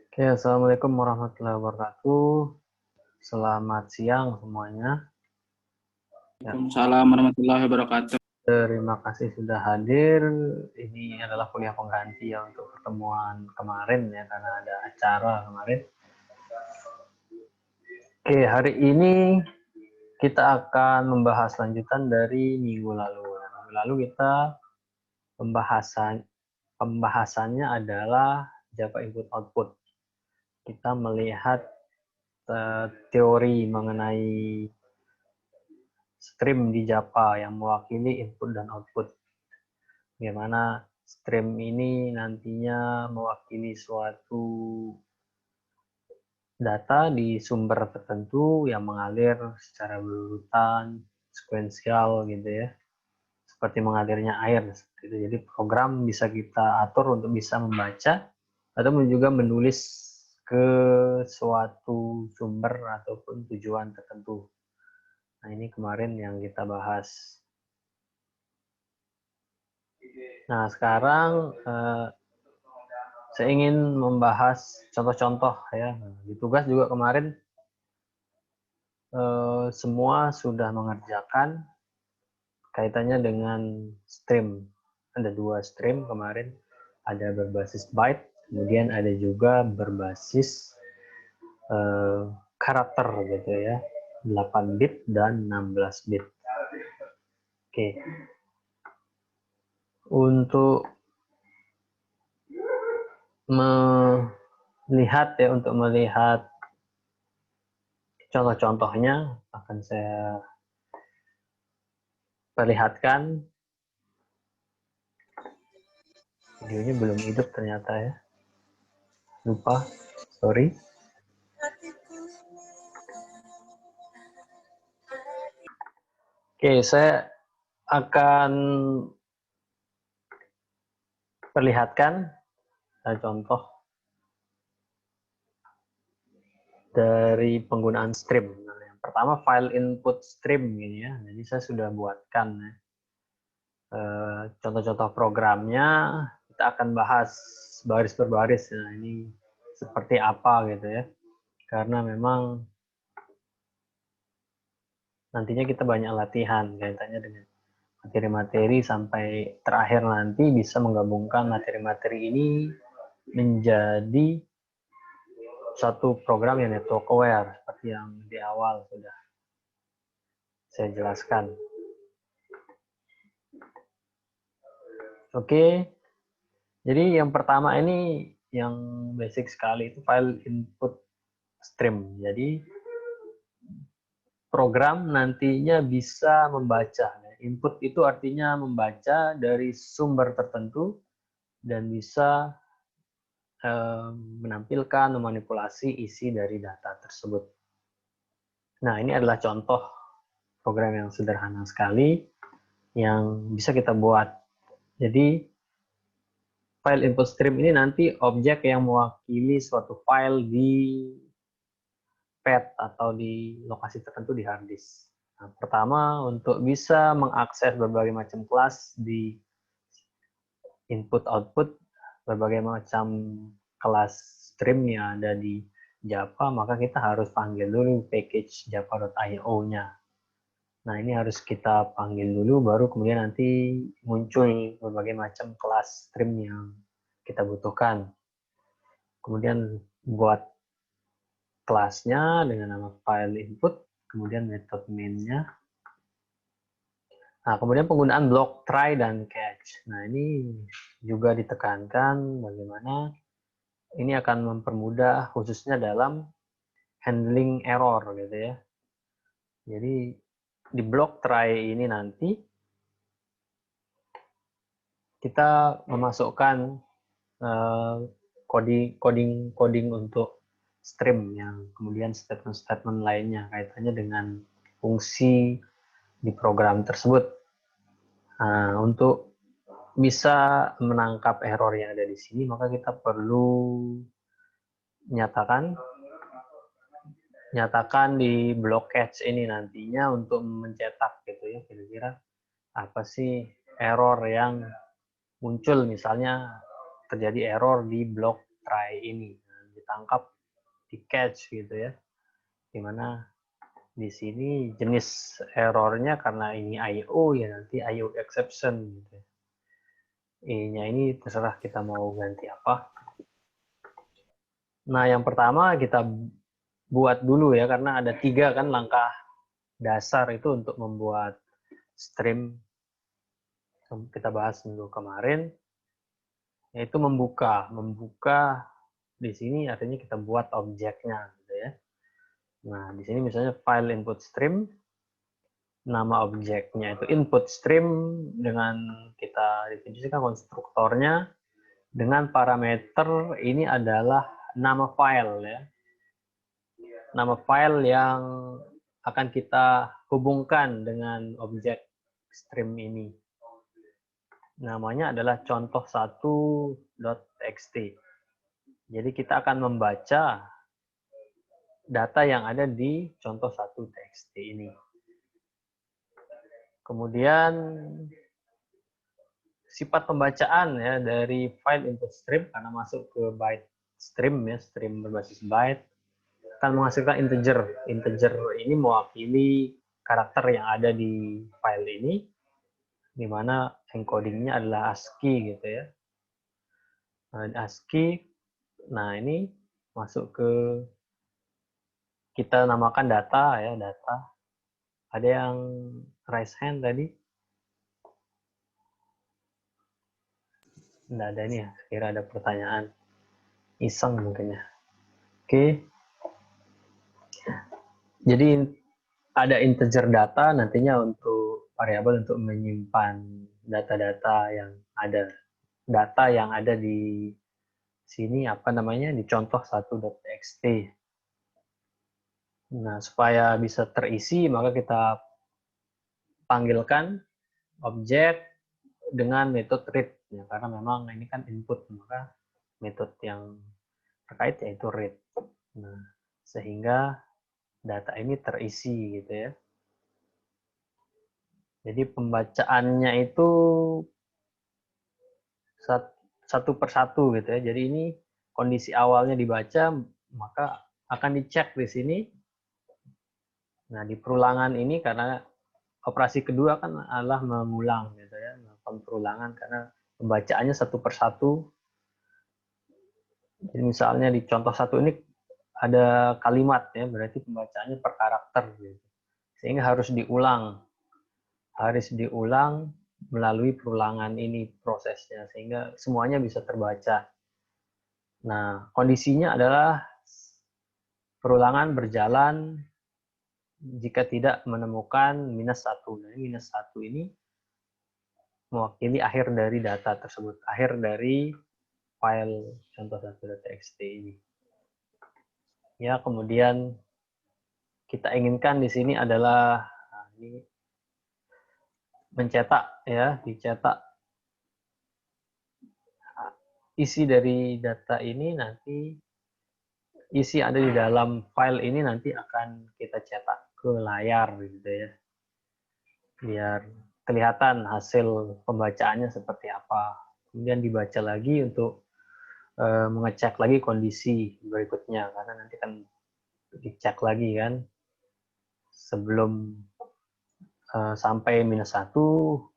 Oke, Assalamualaikum warahmatullahi wabarakatuh. Selamat siang semuanya. Ya, Waalaikumsalam warahmatullahi wabarakatuh. terima kasih sudah hadir. Ini adalah kuliah pengganti ya untuk pertemuan kemarin ya, karena ada acara kemarin. Oke, hari ini kita akan membahas lanjutan dari minggu lalu. Minggu lalu kita pembahasannya adalah Java Input Output. Kita melihat teori mengenai stream di Java yang mewakili input dan output. Bagaimana stream ini nantinya mewakili suatu data di sumber tertentu yang mengalir secara berurutan, sekuensial gitu ya. Seperti mengalirnya air. Seperti itu. Jadi program bisa kita atur untuk bisa membaca atau juga menulis ke suatu sumber ataupun tujuan tertentu. Nah, ini kemarin yang kita bahas. Nah, sekarang saya ingin membahas contoh-contoh ya. Di tugas juga kemarin semua sudah mengerjakan kaitannya dengan stream. Ada 2 stream kemarin. Ada berbasis byte, kemudian ada juga berbasis karakter gitu ya. 8 bit dan 16 bit. Oke. Untuk melihat contoh-contohnya akan saya perlihatkan. Videonya belum hidup ternyata ya. Lupa, sorry. Oke, saya akan perlihatkan contoh dari penggunaan stream. Nah, yang pertama file input stream ini ya. Jadi saya sudah buatkan ya. Contoh-contoh programnya kita akan bahas baris per baris. Nah, ini seperti apa gitu ya. Karena memang nantinya kita banyak latihan kaitannya dengan materi-materi sampai terakhir nanti bisa menggabungkan materi-materi ini menjadi satu program yang network aware seperti yang di awal sudah saya jelaskan. Oke, jadi yang pertama ini yang basic sekali itu file input stream. Jadi program nantinya bisa membaca. Input itu artinya membaca dari sumber tertentu dan bisa menampilkan, memanipulasi isi dari data tersebut. Nah, ini adalah contoh program yang sederhana sekali yang bisa kita buat. Jadi, file input stream ini nanti objek yang mewakili suatu file di pad atau di lokasi tertentu di hard disk. Nah, pertama, untuk bisa mengakses berbagai macam kelas di input-output, berbagai macam kelas stream yang ada di Java, maka kita harus panggil dulu package java.io-nya. Nah, ini harus kita panggil dulu, baru kemudian nanti muncul berbagai macam kelas stream yang kita butuhkan. Kemudian buat kelasnya dengan nama file input, kemudian metode main-nya. Nah, kemudian penggunaan block try dan catch. Nah, ini juga ditekankan bagaimana ini akan mempermudah khususnya dalam handling error gitu ya. Jadi di block try ini nanti kita memasukkan coding untuk stream yang kemudian statement-statement lainnya kaitannya dengan fungsi di program tersebut. Nah, untuk bisa menangkap error yang ada di sini, maka kita perlu nyatakan di block catch ini nantinya untuk mencetak gitu ya, kira-kira apa sih error yang muncul, misalnya terjadi error di block try ini. Nah, ditangkap, di catch gitu ya. Dimana di sini jenis errornya karena ini I/O ya nanti I/O exception gitu. E-nya ini terserah kita mau ganti apa. Nah, yang pertama kita buat dulu ya, karena ada 3 kan langkah dasar itu untuk membuat stream. Kita bahas dulu kemarin, yaitu membuka di sini artinya kita buat objeknya gitu ya. Nah, di sini misalnya file input stream, nama objeknya itu input stream dengan kita definisikan konstruktornya dengan parameter ini adalah nama file ya. Nama file yang akan kita hubungkan dengan objek stream ini. Namanya adalah contoh1.txt. Jadi kita akan membaca data yang ada di contoh1.txt ini. Kemudian sifat pembacaan ya dari file input stream karena masuk ke byte stream ya, stream berbasis byte akan menghasilkan integer. Integer ini mewakili karakter yang ada di file ini, di mana encodingnya adalah ASCII gitu ya. ASCII, nah ini masuk ke kita namakan data ya, data. Ada yang raise hand tadi? Nggak ada nih ya, kira ada pertanyaan. Iseng mungkin ya. Oke. Jadi ada integer data nantinya untuk variabel untuk menyimpan data-data yang ada. Data yang ada di sini apa namanya di contoh 1.txt. Nah, supaya bisa terisi maka kita panggilkan objek dengan metode read ya, karena memang ini kan input maka metode yang terkait yaitu read. Nah, sehingga data ini terisi gitu ya. Jadi pembacaannya itu satu per satu gitu ya. Jadi ini kondisi awalnya dibaca maka akan dicek di sini. Nah, di perulangan ini karena operasi kedua kan adalah mengulang gitu ya, melakukan perulangan karena pembacaannya satu per satu. Jadi misalnya di contoh 1 ini ada kalimat ya, berarti pembacaannya per karakter gitu. Sehingga harus diulang melalui perulangan ini prosesnya sehingga semuanya bisa terbaca. Nah, kondisinya adalah perulangan berjalan jika tidak menemukan -1. Nah, -1 ini mewakili akhir dari data tersebut, akhir dari file contoh1.txt ini. Ya, kemudian kita inginkan di sini adalah ini mencetak ya, dicetak isi dari data ini nanti isi ada di dalam file ini nanti akan kita cetak ke layar gitu ya. Biar kelihatan hasil pembacaannya seperti apa. Kemudian dibaca lagi untuk mengecek lagi kondisi berikutnya karena nanti kan dicek lagi kan sebelum sampai -1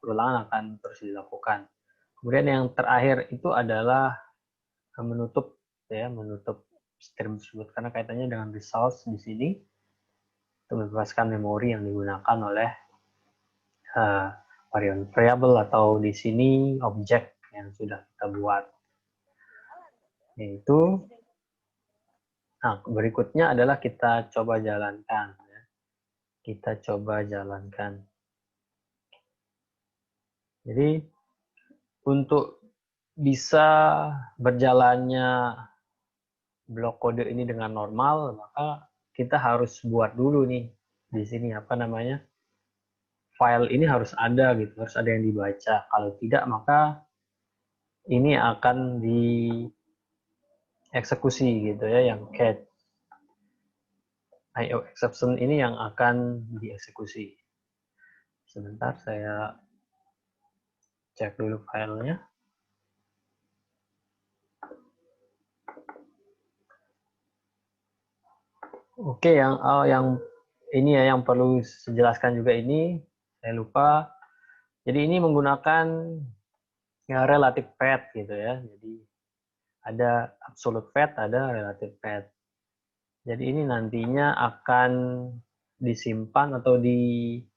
perulangan akan terus dilakukan. Kemudian yang terakhir itu adalah menutup stream tersebut karena kaitannya dengan results di sini untuk membebaskan memori yang digunakan oleh variabel atau di sini objek yang sudah kita buat. Yaitu nah, berikutnya adalah kita coba jalankan ya. Kita coba jalankan. Jadi untuk bisa berjalannya blok kode ini dengan normal, maka kita harus buat dulu nih di sini apa namanya file ini harus ada gitu, harus ada yang dibaca. Kalau tidak maka ini akan dieksekusi gitu ya, yang catch I/O exception ini yang akan dieksekusi. Sebentar saya cek dulu filenya. Oke, yang ini ya yang perlu saya jelaskan juga ini, saya lupa. Jadi ini menggunakan ya, relative fat gitu ya. Jadi ada absolute fat, ada relative fat. Jadi ini nantinya akan disimpan atau dibaca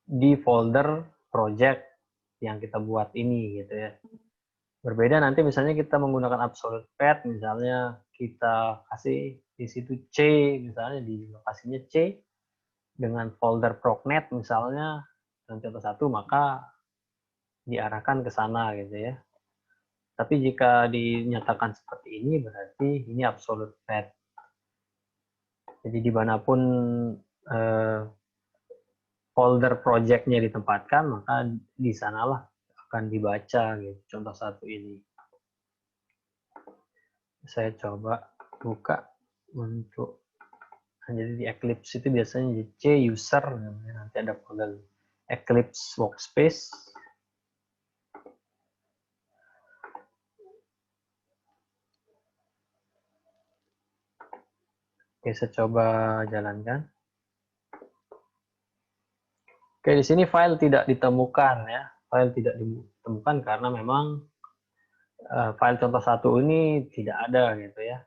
di folder project yang kita buat ini gitu ya. Berbeda nanti misalnya kita menggunakan absolute fat, misalnya kita kasih di situ C, misalnya di lokasinya C dengan folder procnet misalnya dan contoh satu, maka diarahkan ke sana gitu ya. Tapi jika dinyatakan seperti ini berarti ini absolute fat. Jadi dimanapun eh, folder project-nya ditempatkan, maka di sanalah akan dibaca gitu. Contoh satu ini. Saya coba buka untuk, jadi di Eclipse itu biasanya di C user, nanti ada folder Eclipse workspace. Oke, saya coba jalankan. Oke, di sini file tidak ditemukan ya. File tidak ditemukan karena memang file contoh satu ini tidak ada gitu ya.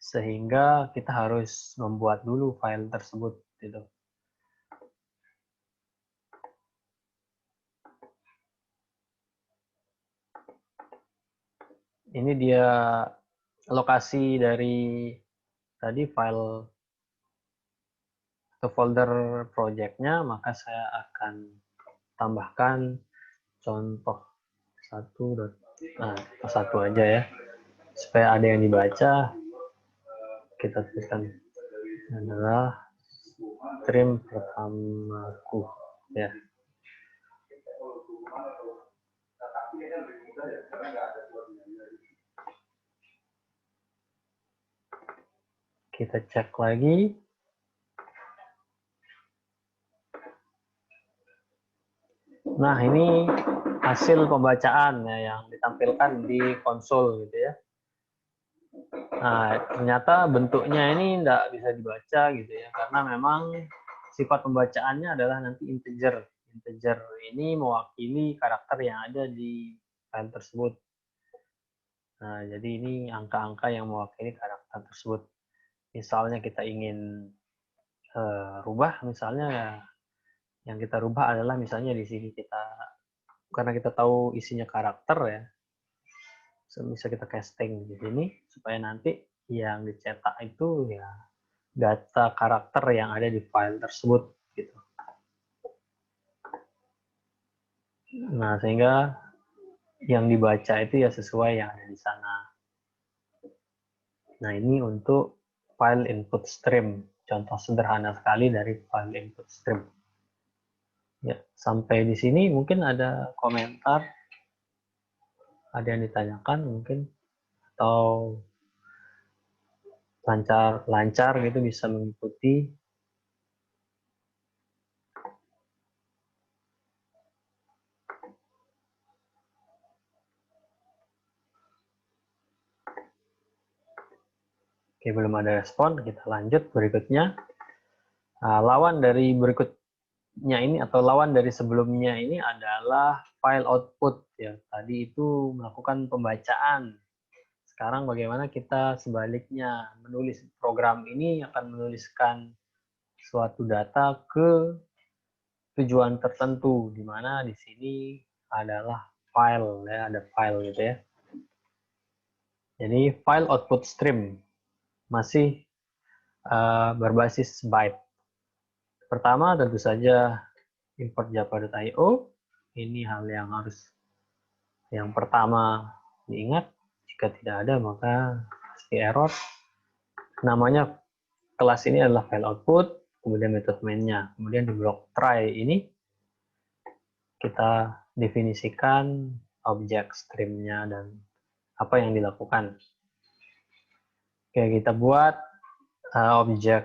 Sehingga kita harus membuat dulu file tersebut gitu. Ini dia lokasi dari tadi file atau folder project-nya, maka saya akan tambahkan contoh satu, nah, satu aja ya, supaya ada yang dibaca. Kita tuliskan adalah stream pertamaku ya. Kita cek lagi. Nah, ini hasil pembacaan ya yang ditampilkan di konsol gitu ya. Nah, ternyata bentuknya ini tidak bisa dibaca gitu ya, karena memang sifat pembacaannya adalah nanti integer. Integer ini mewakili karakter yang ada di file tersebut. Nah, jadi ini angka-angka yang mewakili karakter tersebut. Misalnya kita ingin rubah, misalnya ya, yang kita rubah adalah misalnya di sini kita, karena kita tahu isinya karakter ya, bisa kita casting di sini supaya nanti yang dicetak itu ya data karakter yang ada di file tersebut gitu. Nah, sehingga yang dibaca itu ya sesuai yang ada di sana. Nah, ini untuk file input stream. Contoh sederhana sekali dari file input stream. Ya, sampai di sini mungkin ada komentar, ada yang ditanyakan mungkin, atau lancar gitu bisa mengikuti. Oke, belum ada respon, kita lanjut berikutnya. Nah, lawan dari berikutnya ini atau lawan dari sebelumnya ini adalah file output ya. Tadi itu melakukan pembacaan. Sekarang bagaimana kita sebaliknya menulis, program ini akan menuliskan suatu data ke tujuan tertentu, di mana di sini adalah file ya, ada file gitu ya. Jadi file output stream masih berbasis byte. Pertama tentu saja import java.io. Ini hal yang harus yang pertama diingat. Jika tidak ada maka pasti error. Namanya kelas ini adalah file output, kemudian method main-nya. Kemudian di blok try ini kita definisikan objek stream-nya dan apa yang dilakukan. Oke, kita buat objek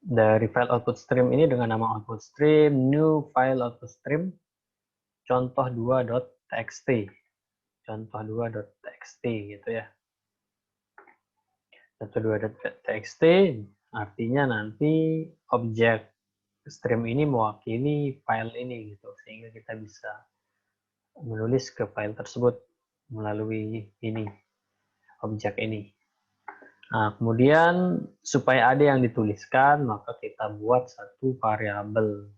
dari file output stream ini dengan nama output stream new file output stream contoh2.txt. contoh2.txt gitu ya. Contoh2.txt artinya nanti objek stream ini mewakili file ini gitu, sehingga kita bisa menulis ke file tersebut melalui ini, objek ini. Nah, kemudian supaya ada yang dituliskan, maka kita buat satu variabel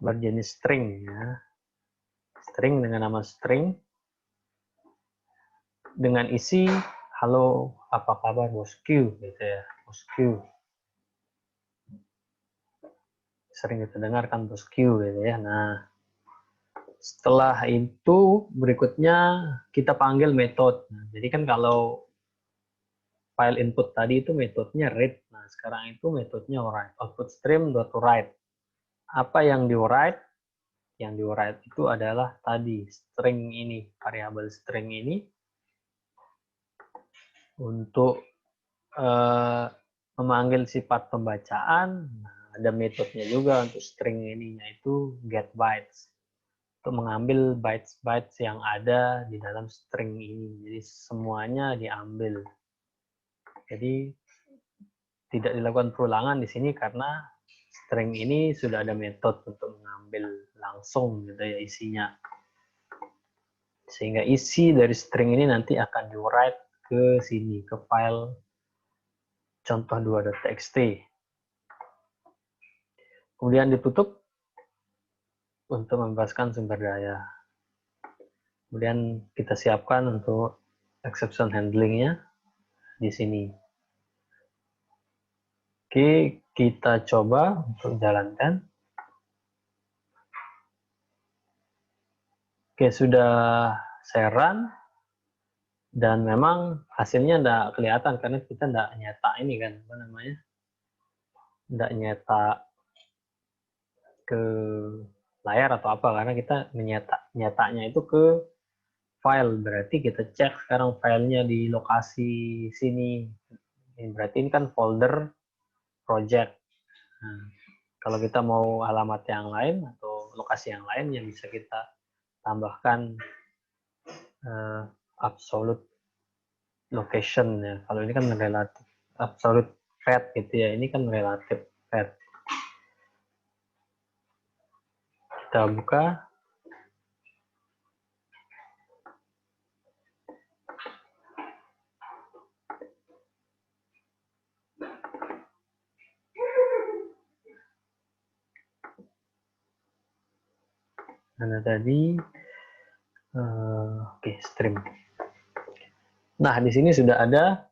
berjenis string ya. String dengan nama string dengan isi halo apa kabar bosku gitu ya, bosku. Sering kita dengarkan bosku gitu ya. Nah, setelah itu berikutnya kita panggil metode. Nah, jadi kan kalau file input tadi itu metodenya read. Nah, sekarang itu metodenya write. Output stream.write. Apa yang di-write? Yang di-write itu adalah tadi string ini, variabel string ini untuk memanggil sifat pembacaan. Nah, ada metodenya juga untuk string ininya itu getBytes. Untuk mengambil bytes-bytes yang ada di dalam string ini. Jadi semuanya diambil. Jadi tidak dilakukan perulangan di sini karena string ini sudah ada metode untuk mengambil langsung gitu ya isinya. Sehingga isi dari string ini nanti akan di-write ke sini, ke file contoh2.txt. Kemudian ditutup untuk membebaskan sumber daya. Kemudian kita siapkan untuk exception handling-nya di sini. Oke, kita coba untuk jalankan. Oke, sudah saya run. Dan memang hasilnya tidak kelihatan karena kita tidak nyetak ini kan, apa namanya? Tidak nyetak ke layar atau apa, karena kita nyetaknya itu ke file. Berarti kita cek sekarang filenya di lokasi sini. Berarti ini kan folder project. Nah, kalau kita mau alamat yang lain atau lokasi yang lain yang bisa kita tambahkan absolute location ya. Kalau ini kan relatif absolute path gitu ya. Ini kan relative path. Kita buka. Nah, tadi oke, stream. Nah, di sini sudah ada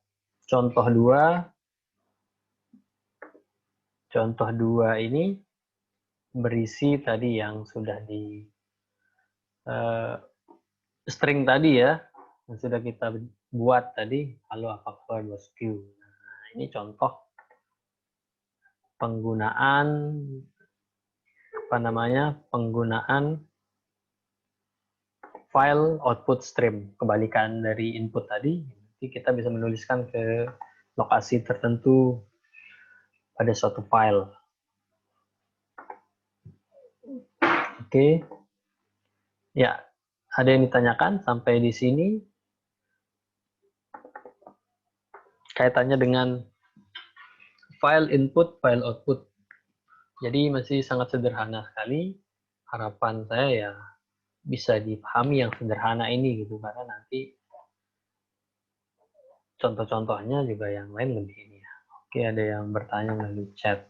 contoh 2. Contoh 2 ini berisi tadi yang sudah di string tadi ya, yang sudah kita buat tadi, halo apa kabar bosku. Nah, ini contoh penggunaan penggunaan file output stream, kebalikan dari input tadi. Nanti kita bisa menuliskan ke lokasi tertentu pada suatu file. Oke. Ya, ada yang ditanyakan sampai di sini? Kaitannya dengan file input, file output. Jadi masih sangat sederhana sekali. Harapan saya ya bisa dipahami yang sederhana ini gitu, karena nanti contoh-contohnya juga yang lain lebih ini ya. Oke, ada yang bertanya melalui chat.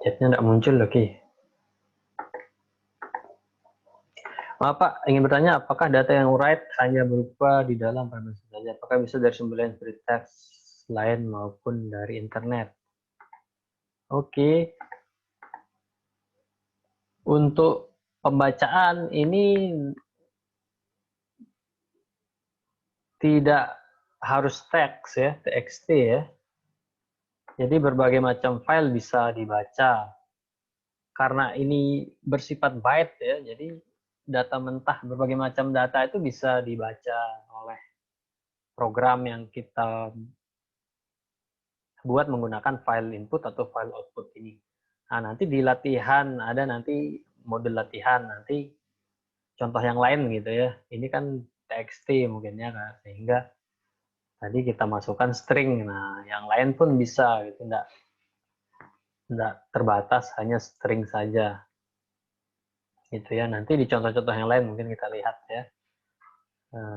Chatnya tidak muncul loh, Ki. Maaf Pak, ingin bertanya apakah data yang write hanya berupa di dalam parameter saja? Apakah bisa dari sumber lain seperti teks lain maupun dari internet? Oke. Untuk pembacaan ini tidak harus teks ya, txt ya. Jadi berbagai macam file bisa dibaca. Karena ini bersifat byte ya, jadi data mentah, berbagai macam data itu bisa dibaca oleh program yang kita buat menggunakan file input atau file output ini. Nah, nanti di latihan ada nanti modul latihan nanti contoh yang lain gitu ya. Ini kan TXT mungkin ya kan, sehingga tadi kita masukkan string. Nah, yang lain pun bisa gitu, enggak terbatas hanya string saja. Gitu ya. Nanti di contoh-contoh yang lain mungkin kita lihat ya.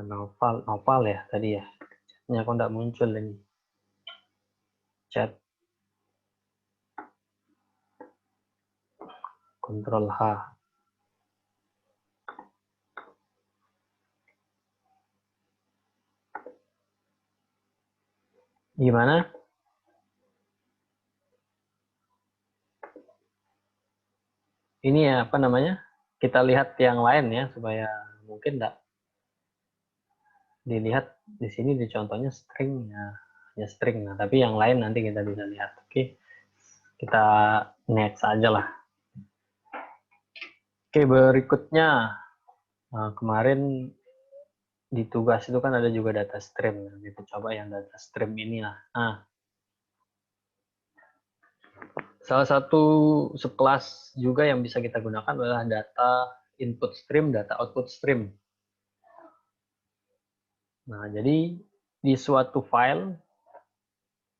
Novel ya tadi ya. Chatnya kok enggak muncul ini. Chat Ctrl H. Gimana? Ini ya apa namanya? Kita lihat yang lain ya supaya mungkin enggak dilihat di sini di contohnya string ya string. Nah, tapi yang lain nanti kita bisa lihat. Oke. Kita next aja lah. Oke, berikutnya kemarin di tugas itu kan ada juga data stream. Kita coba yang data stream ini lah. Nah, salah satu subclass juga yang bisa kita gunakan adalah data input stream, data output stream. Nah, jadi di suatu file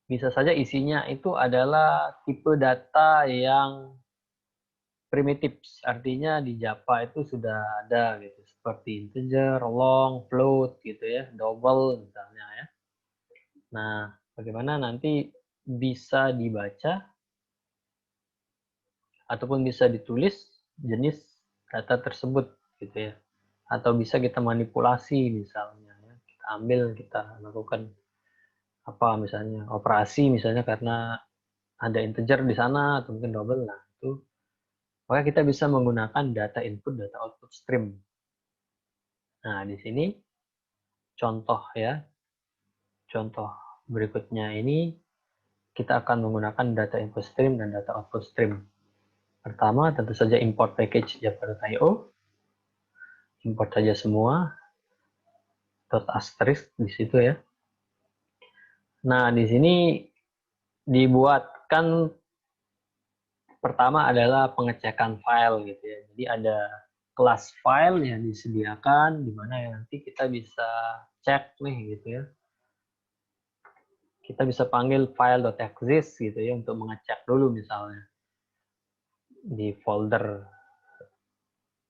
bisa saja isinya itu adalah tipe data yang primitif, artinya di Java itu sudah ada gitu, seperti integer, long, float gitu ya, double misalnya ya. Nah, bagaimana nanti bisa dibaca ataupun bisa ditulis jenis data tersebut gitu ya, atau bisa kita manipulasi misalnya ya. Kita ambil, kita lakukan apa misalnya operasi misalnya karena ada integer di sana atau mungkin double. Nah, itu maka kita bisa menggunakan data input, data output stream. Nah, di sini contoh ya. Contoh berikutnya ini kita akan menggunakan data input stream dan data output stream. Pertama, tentu saja import package java.io. Import saja semua. Dot asterisk di situ ya. Nah, di sini dibuatkan pertama adalah pengecekan file gitu ya. Jadi ada kelas file yang disediakan di mana nanti kita bisa cek nih gitu ya. Kita bisa panggil file.exist gitu ya untuk mengecek dulu misalnya di folder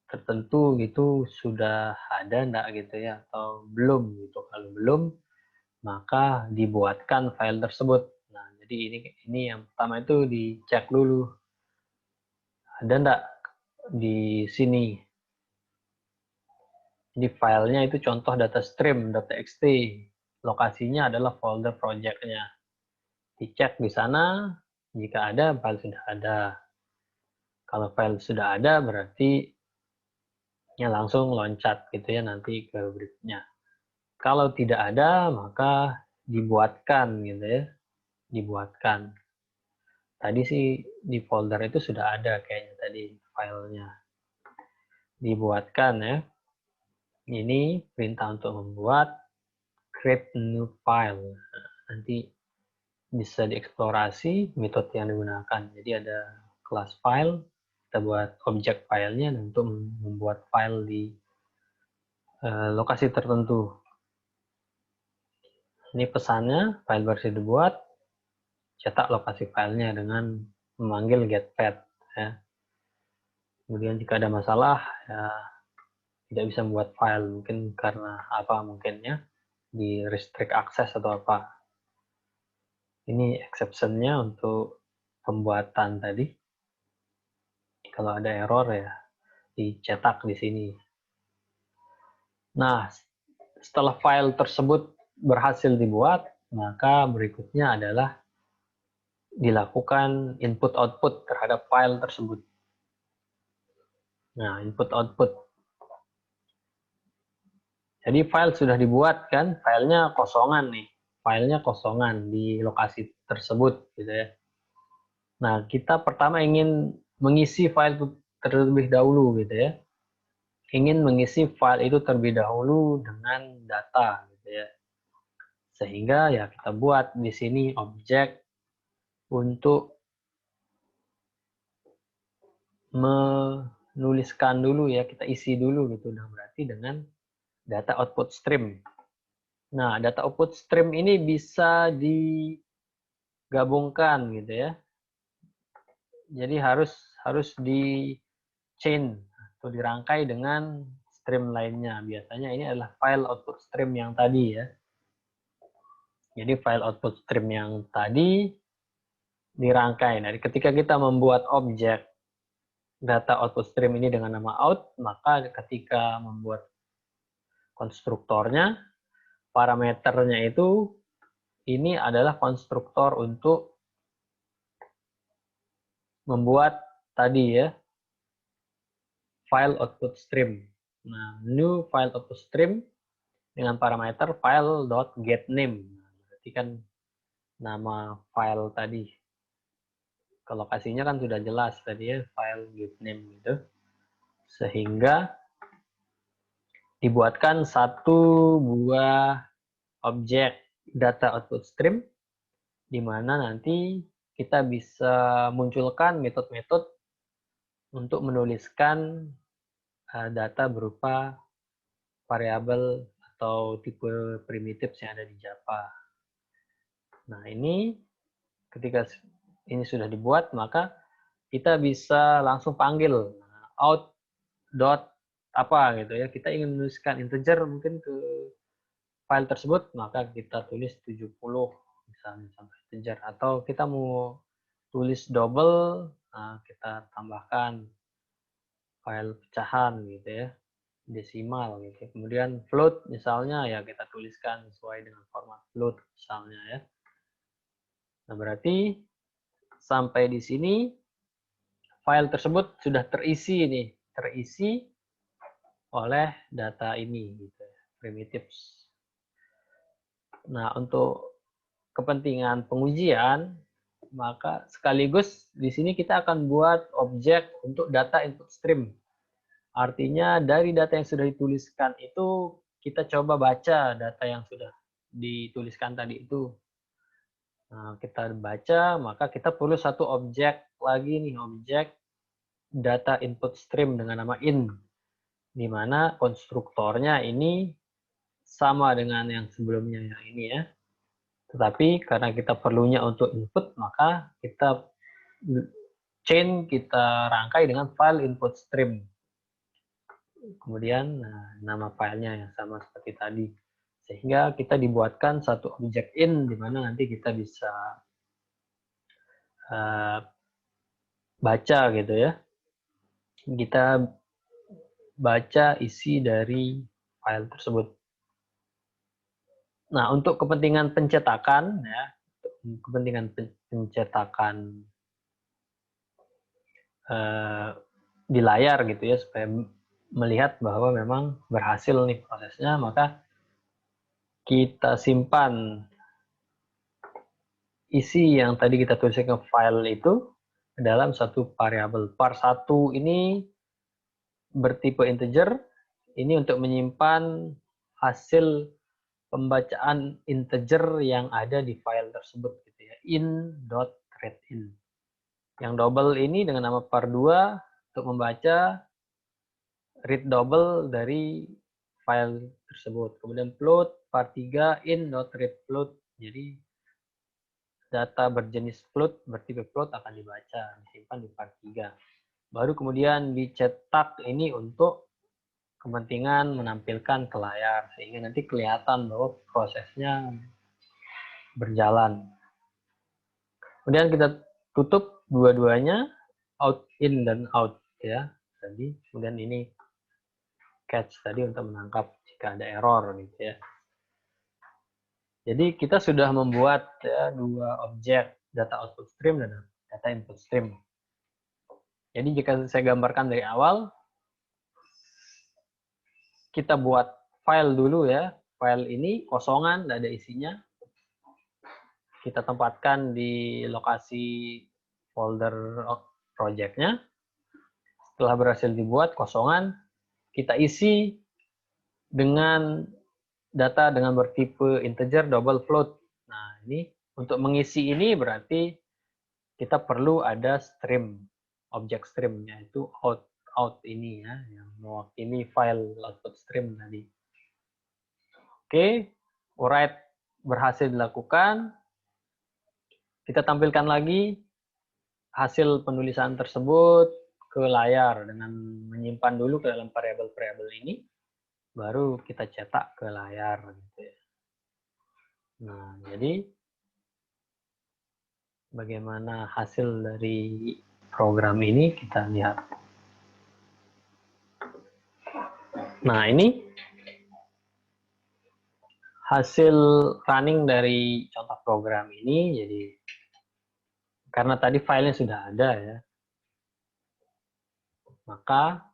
tertentu gitu sudah ada enggak gitu ya atau belum gitu. Kalau belum maka dibuatkan file tersebut. Nah, jadi ini yang pertama itu dicek dulu ada enggak di sini. Jadi filenya itu contoh data stream.txt. Lokasinya adalah folder project-nya. Dicek di sana, jika ada file sudah ada. Kalau file sudah ada berarti ya langsung loncat gitu ya nanti ke berikutnya. Kalau tidak ada maka dibuatkan gitu ya. Dibuatkan. Tadi sih di folder itu sudah ada kayaknya tadi filenya. Dibuatkan ya. Ini perintah untuk membuat create new file. Nah, nanti bisa dieksplorasi metode yang digunakan. Jadi ada kelas file, kita buat objek filenya untuk membuat file di lokasi tertentu. Ini pesannya, file bersih dibuat, cetak lokasi filenya dengan memanggil getFet. Ya. Kemudian jika ada masalah, ya, tidak bisa membuat file, mungkin karena apa mungkin ya, di restrict access atau apa. Ini exception-nya untuk pembuatan tadi. Kalau ada error ya dicetak di sini. Nah, setelah file tersebut berhasil dibuat, maka berikutnya adalah dilakukan input-output terhadap file tersebut. Nah, input-output. Jadi file sudah dibuat kan, filenya kosongan nih. Filenya kosongan di lokasi tersebut gitu ya. Nah, kita pertama ingin mengisi file terlebih dahulu gitu ya. Ingin mengisi file itu terlebih dahulu dengan data gitu ya. Sehingga ya kita buat di sini objek untuk menuliskan dulu ya, kita isi dulu gitu. Nah, berarti dengan data output stream. Nah, data output stream ini bisa digabungkan gitu ya. Jadi harus di chain atau dirangkai dengan stream lainnya. Biasanya ini adalah file output stream yang tadi ya. Jadi file output stream yang tadi dirangkai. Nah, ketika kita membuat objek data output stream ini dengan nama out, maka ketika membuat konstruktornya, parameternya itu ini adalah konstruktor untuk membuat tadi ya file output stream. Nah, new file output stream dengan parameter file.getName. Nah, berarti kan nama file tadi. Ke lokasinya kan sudah jelas tadi ya, file getName gitu. Sehingga dibuatkan satu buah objek data output stream di mana nanti kita bisa munculkan metode-metode untuk menuliskan data berupa variabel atau tipe primitif yang ada di Java. Nah, ini ketika ini sudah dibuat, maka kita bisa langsung panggil out dot apa gitu ya. Kita ingin menuliskan integer mungkin ke file tersebut, maka kita tulis 70 misalnya sampai integer, atau kita mau tulis double, nah kita tambahkan file pecahan gitu ya, desimal gitu. Kemudian float misalnya ya kita tuliskan sesuai dengan format float misalnya ya. Nah, berarti sampai di sini file tersebut sudah terisi nih, terisi oleh data ini gitu ya, primitives. Nah, untuk kepentingan pengujian, maka sekaligus di sini kita akan buat objek untuk data input stream. Artinya dari data yang sudah dituliskan itu kita coba baca data yang sudah dituliskan tadi itu. Nah, kita baca, maka kita perlu satu objek lagi nih, objek data input stream dengan nama in, di mana konstruktornya ini sama dengan yang sebelumnya yang ini ya. Tetapi karena kita perlunya untuk input, maka kita chain, kita rangkai dengan file input stream. Kemudian nama filenya yang sama seperti tadi. Sehingga kita dibuatkan satu objek in, di mana nanti kita bisa baca gitu ya. Kita baca isi dari file tersebut. Nah, untuk kepentingan pencetakan ya, kepentingan pencetakan di layar gitu ya, supaya melihat bahwa memang berhasil nih prosesnya, maka kita simpan isi yang tadi kita tuliskan ke file itu dalam satu variabel. Var1 ini bertipe integer, ini untuk menyimpan hasil pembacaan integer yang ada di file tersebut gitu ya, in.readIn. Yang double ini dengan nama var2 untuk membaca read double dari file tersebut. Kemudian float var3 in.readFloat. Jadi data berjenis float, bertipe float akan dibaca, disimpan di var3. Baru kemudian dicetak ini untuk kepentingan menampilkan ke layar, sehingga nanti kelihatan bahwa prosesnya berjalan. Kemudian kita tutup dua-duanya, out in dan out ya. Tadi kemudian ini catch tadi untuk menangkap jika ada error gitu ya. Jadi kita sudah membuat ya, dua objek data output stream dan data input stream. Jadi jika saya gambarkan dari awal, kita buat file dulu ya. File ini kosongan, tidak ada isinya. Kita tempatkan di lokasi folder project-nya. Setelah berhasil dibuat kosongan, kita isi dengan data dengan bertipe integer double float. Nah, ini untuk mengisi ini berarti kita perlu ada stream, objek stream, yaitu out ini ya, yang mewakili file output stream tadi. Oke, write berhasil dilakukan. Kita tampilkan lagi hasil penulisan tersebut ke layar dengan menyimpan dulu ke dalam variabel-variabel ini, baru kita cetak ke layar. Gitu ya. Nah, jadi bagaimana hasil dari program ini kita lihat. Nah, ini hasil running dari contoh program ini. Jadi karena tadi filenya sudah ada ya, maka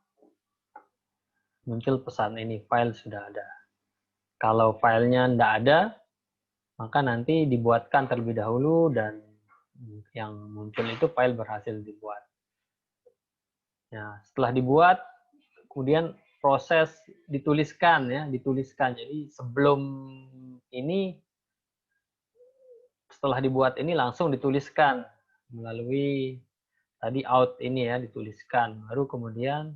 muncul pesan ini, file sudah ada. Kalau filenya tidak ada, maka nanti dibuatkan terlebih dahulu dan yang muncul itu file berhasil dibuat. Nah, setelah dibuat, kemudian proses dituliskan ya, dituliskan. Jadi sebelum ini, setelah dibuat ini langsung dituliskan melalui tadi out ini ya, dituliskan. Baru kemudian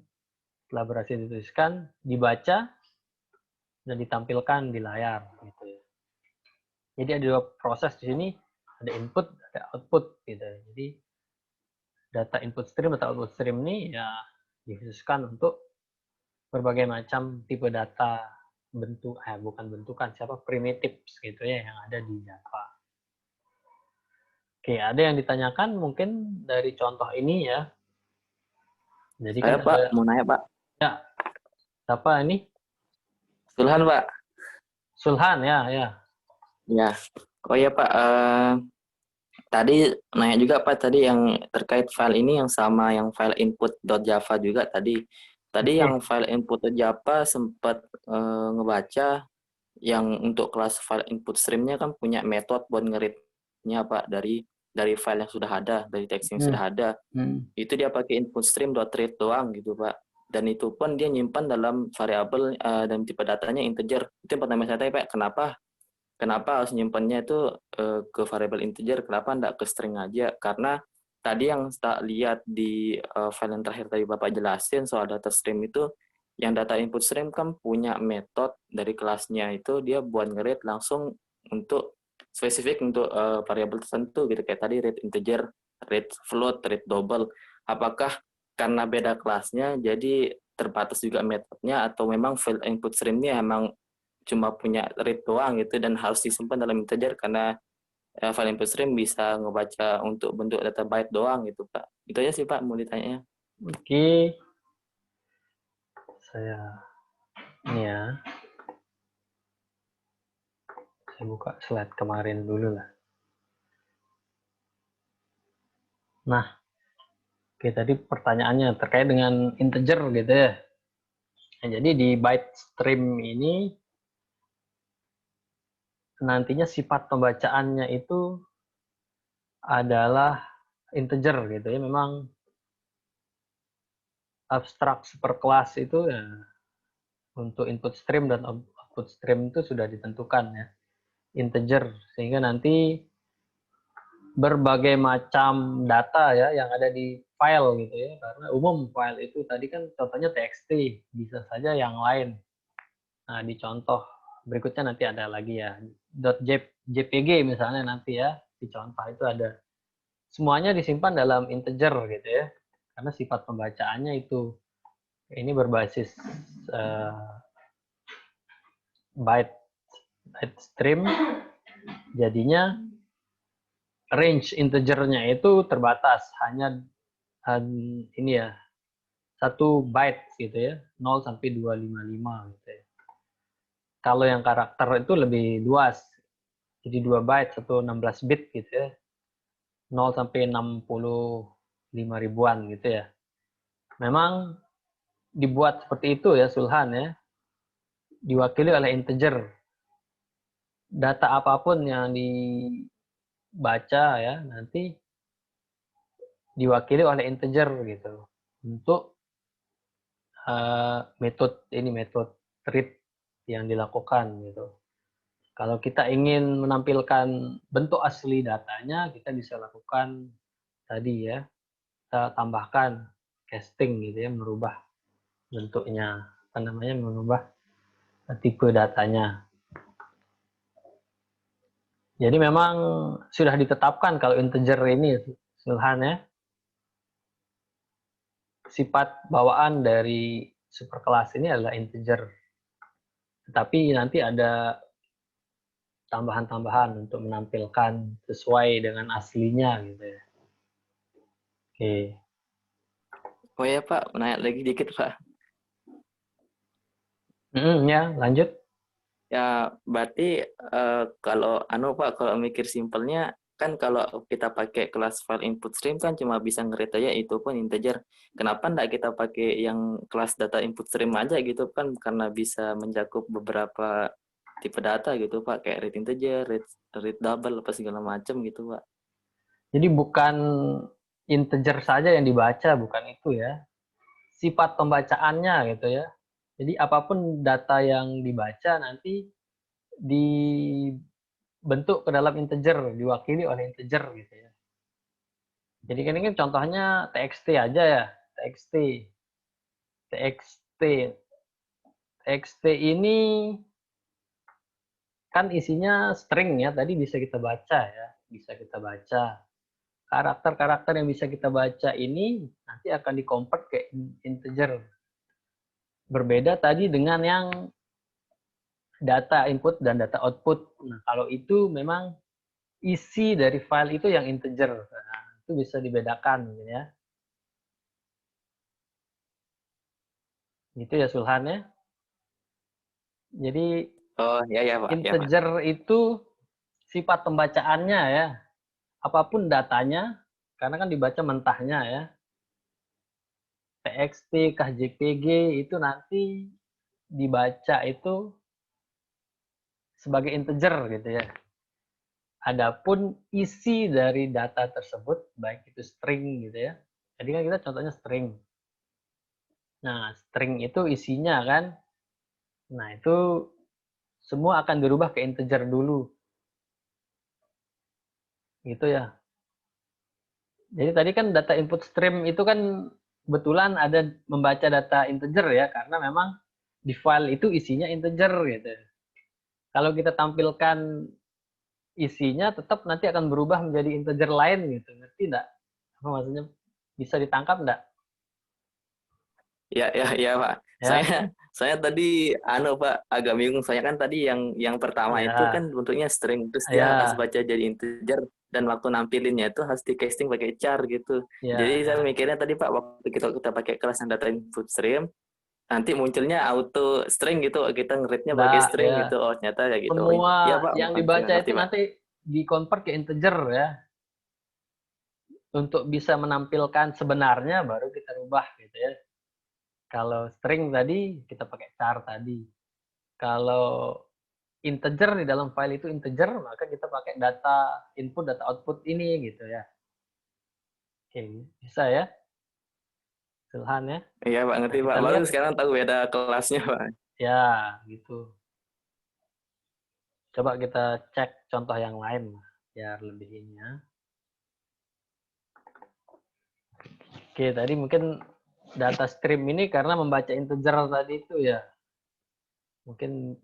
setelah berhasil dituliskan, dibaca dan ditampilkan di layar gitu ya. Jadi ada dua proses di sini, ada input, ada output gitu. Jadi data input stream atau output stream ini ya dikhususkan untuk berbagai macam tipe data, bukan bentukan, primitives gitu ya yang ada di Java. Oke, ada yang ditanyakan mungkin dari contoh ini ya. Jadi Saya kan Pak, ada, mau nanya Pak. ya, siapa ini? Sulhan Pak. Sulhan ya, ya. Ya. Oh ya Pak, tadi nanya juga Pak tadi yang terkait file ini yang sama yang file input.java juga tadi. Tadi Oke. yang file input.java sempat ngebaca yang untuk kelas file input streamnya kan punya metode buat nge-read-nya Pak dari file yang sudah ada, dari teks yang sudah ada. Itu dia pakai input stream.read doang gitu Pak. Dan itu pun dia nyimpan dalam variabel dan tipe datanya integer. Itu yang pertama saya tanya Pak, kenapa harus nyimpannya itu ke variabel integer, kenapa enggak ke string aja? Karena tadi yang tak lihat di file yang terakhir tadi Bapak jelasin soal data stream itu, yang data input stream kan punya metode dari kelasnya itu dia buat nge-read langsung untuk spesifik untuk variabel tertentu gitu, kayak tadi read integer, read float, read double. Apakah karena beda kelasnya jadi terbatas juga metodenya, atau memang file input stream-nya emang cuma punya read doang gitu dan harus disimpan dalam integer karena file input stream bisa ngebaca untuk bentuk data byte doang gitu Pak. Itu aja sih Pak mau ditanya. Oke. Saya ini ya. Saya buka slide kemarin dulu lah. Nah, oke, tadi pertanyaannya terkait dengan integer gitu ya. Nah, jadi di byte stream ini nantinya sifat pembacaannya itu adalah integer gitu ya. Memang abstrak superclass itu ya untuk input stream dan output stream itu sudah ditentukan ya, integer, sehingga nanti berbagai macam data ya yang ada di file gitu ya, karena umum file itu tadi kan contohnya txt, bisa saja yang lain. Nah, di contoh berikutnya nanti ada lagi ya, .jpg misalnya nanti ya, di contoh itu ada. Semuanya disimpan dalam integer gitu ya, karena sifat pembacaannya itu ini berbasis byte stream, jadinya range integernya itu terbatas, hanya ini ya, 1 byte gitu ya, 0 sampai 255 gitu ya. Kalau yang karakter itu lebih luas, jadi 2 byte atau 16 bit gitu ya, 0 sampai 65 ribuan gitu ya. Memang dibuat seperti itu ya Sulhan ya, diwakili oleh integer. Data apapun yang dibaca ya nanti diwakili oleh integer gitu untuk metode read yang dilakukan gitu. Kalau kita ingin menampilkan bentuk asli datanya, kita bisa lakukan tadi ya, kita tambahkan casting gitu ya, merubah bentuknya, merubah tipe datanya. Jadi memang sudah ditetapkan kalau integer ini, Sulhan ya, sifat bawaan dari superkelas ini adalah integer. Tetapi nanti ada tambahan-tambahan untuk menampilkan sesuai dengan aslinya gitu ya. Oke. Oh ya Pak, nanya lagi dikit Pak. Ya, lanjut. Ya berarti kalau Pak, kalau mikir simpelnya kan kalau kita pakai kelas file input stream kan cuma bisa nge-read aja, itu pun integer. Kenapa enggak kita pakai yang kelas data input stream aja gitu kan, karena bisa mencakup beberapa tipe data gitu Pak, kayak read integer, read double apa segala macam gitu Pak. Jadi bukan integer saja yang dibaca, bukan itu ya. Sifat pembacaannya gitu ya. Jadi apapun data yang dibaca nanti dibentuk ke dalam integer, diwakili oleh integer gitu ya. Jadi kan ini contohnya txt aja ya, txt. txt ini kan isinya string ya, tadi bisa kita baca ya, bisa kita baca. Karakter-karakter yang bisa kita baca ini nanti akan di-convert ke integer. Berbeda tadi dengan yang data input dan data output. Nah, kalau itu memang isi dari file itu yang integer. Nah, itu bisa dibedakan gitu ya. Gitu ya Sulhan ya. Jadi Oh ya ya Pak, ya Pak. integer itu sifat pembacaannya ya. Apapun datanya, karena kan dibaca mentahnya ya. TXT, KJPG itu nanti dibaca itu sebagai integer gitu ya. Adapun isi dari data tersebut, baik itu string gitu ya. Jadi kan kita contohnya string. Nah, string itu isinya kan. Nah, itu semua akan dirubah ke integer dulu. Gitu ya. Jadi tadi kan data input stream itu kan kebetulan ada membaca data integer ya, karena memang di file itu isinya integer gitu. Kalau kita tampilkan isinya tetap nanti akan berubah menjadi integer lain gitu. Ngerti enggak? Apa maksudnya? Bisa ditangkap enggak? Ya ya ya Pak. Ya. Saya tadi Pak agak bingung. Saya kan tadi yang pertama itu Ya. kan bentuknya string, terus dia harus Ya. baca jadi integer, dan waktu nampilinnya itu harus di casting pakai char gitu. Jadi saya Ya. mikirnya tadi Pak, waktu kita pakai kelas yang data input stream, nanti munculnya auto string gitu, kita ngereadnya pakai Enggak string ya. gitu. Oh ternyata ya gitu. Oh iya Semua Pak, yang oke dibaca ngerti itu Pak. nanti di-convert ke integer ya. Untuk bisa menampilkan sebenarnya baru kita rubah gitu ya. Kalau string tadi kita pakai char tadi. Kalau integer di dalam file itu integer, maka kita pakai data input, data output ini gitu ya. Oke, bisa ya, Silhan ya. Iya Pak, Nah, ngerti Pak. kita Baru lihat sekarang tahu beda kelasnya Pak. ya gitu. Coba kita cek contoh yang lain biar lebih ini ya. Oke, tadi mungkin data stream ini karena membaca integer tadi itu ya. Mungkin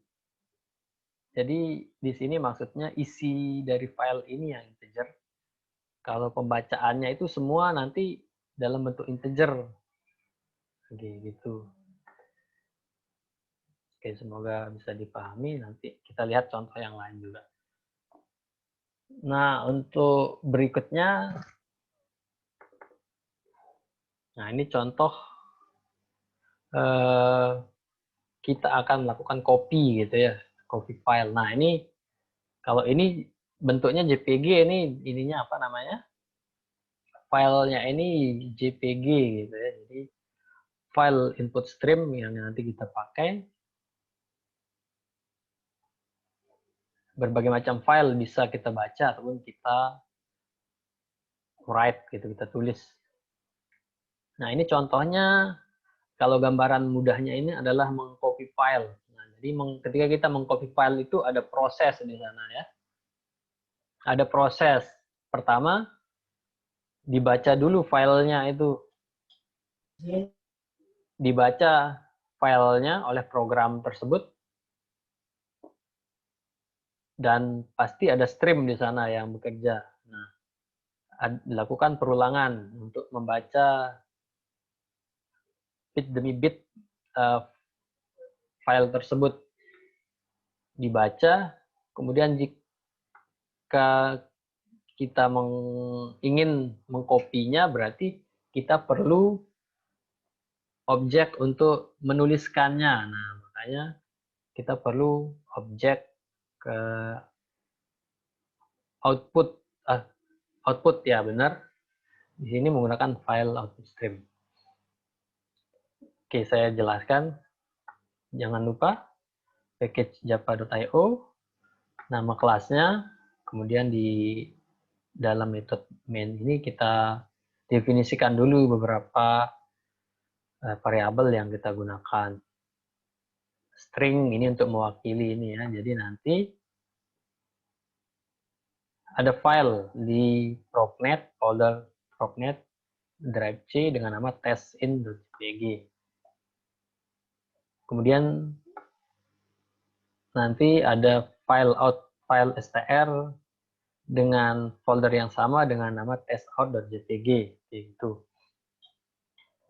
jadi di sini maksudnya isi dari file ini yang integer. Kalau pembacaannya itu semua nanti dalam bentuk integer. Oke, gitu. Oke, semoga bisa dipahami. Nanti kita lihat contoh yang lain juga. Nah, untuk berikutnya, nah ini contoh kita akan melakukan copy gitu ya, copy file. Nah, ini kalau ini bentuknya JPG, ini ininya apa namanya? Filenya ini JPG gitu ya. Jadi file input stream yang nanti kita pakai. Berbagai macam file bisa kita baca ataupun kita write gitu, kita tulis. Nah, ini contohnya kalau gambaran mudahnya ini adalah mengcopy file. Nah, jadi ketika kita mengcopy file itu ada proses di sana ya. Ada proses. Pertama, dibaca dulu filenya itu. Dibaca filenya oleh program tersebut, dan pasti ada stream di sana yang bekerja. Nah, dilakukan perulangan untuk membaca bit demi bit file tersebut. Dibaca, kemudian jika kita ingin mengkopinya, berarti kita perlu objek untuk menuliskannya. Nah, makanya kita perlu objek ke output. Output ya, benar. Di sini menggunakan file output stream. Oke, saya jelaskan. Jangan lupa package java.io, nama kelasnya, kemudian di dalam metode main ini kita definisikan dulu beberapa variabel yang kita gunakan. String ini untuk mewakili ini ya. Jadi nanti ada file di propnet, folder propnet drive C dengan nama testin.jpg. Kemudian nanti ada file str dengan folder yang sama dengan nama testout.jpg gitu.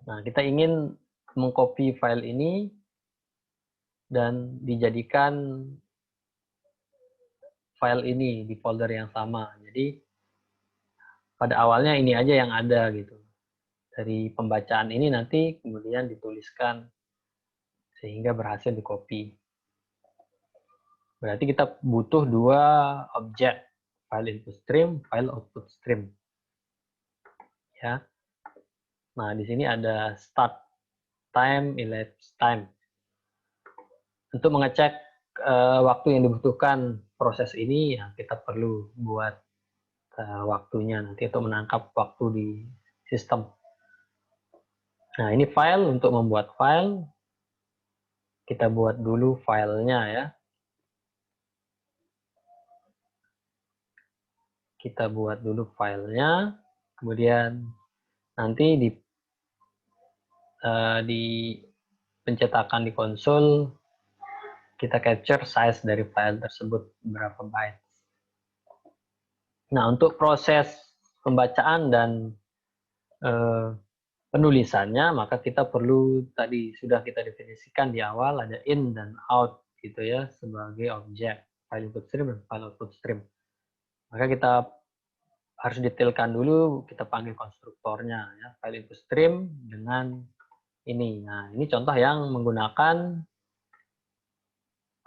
Nah, kita ingin mengcopy file ini dan dijadikan file ini di folder yang sama. Jadi pada awalnya ini aja yang ada gitu. Dari pembacaan ini nanti kemudian dituliskan sehingga berhasil di-copy. Berarti kita butuh dua objek, file input stream, file output stream. Ya. Nah, di sini ada start time, elapsed time. Untuk mengecek waktu yang dibutuhkan proses ini, ya kita perlu buat waktunya nanti untuk menangkap waktu di sistem. Nah, ini file. Untuk membuat file, kita buat dulu filenya ya. Kita buat dulu filenya, kemudian nanti di pencetakan di konsol, kita capture size dari file tersebut, berapa bytes. Nah, untuk proses pembacaan dan penulisannya, maka kita perlu, tadi sudah kita definisikan di awal, ada in dan out gitu ya, sebagai objek file input stream dan file output stream. Maka kita harus detailkan dulu, kita panggil konstruktornya ya, file input stream dengan ini. Nah, ini contoh yang menggunakan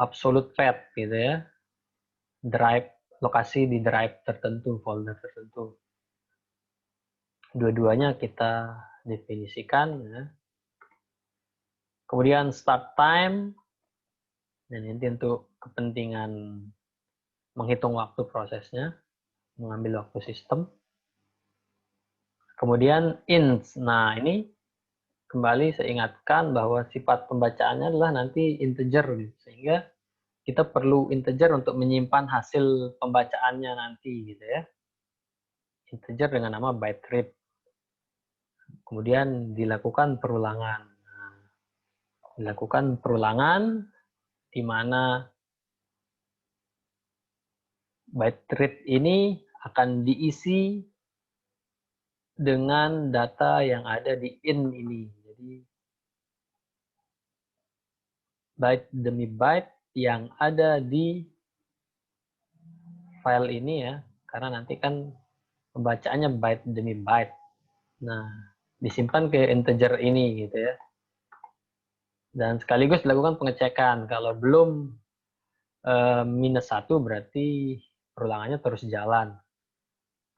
absolute path gitu ya, drive, lokasi di drive tertentu, folder tertentu. Dua-duanya kita definisikan ya. Kemudian start time, dan ini untuk kepentingan menghitung waktu prosesnya, mengambil waktu sistem. Kemudian int. Nah, ini kembali saya ingatkan bahwa sifat pembacaannya adalah nanti integer, sehingga kita perlu integer untuk menyimpan hasil pembacaannya nanti gitu ya. Integer dengan nama byte read. Kemudian dilakukan perulangan. Nah, dilakukan perulangan di mana byte read ini akan diisi dengan data yang ada di in ini. Jadi byte demi byte yang ada di file ini ya, karena nanti kan pembacaannya byte demi byte. Nah, disimpan ke integer ini gitu ya. Dan sekaligus dilakukan pengecekan. Kalau belum -1 berarti perulangannya terus jalan.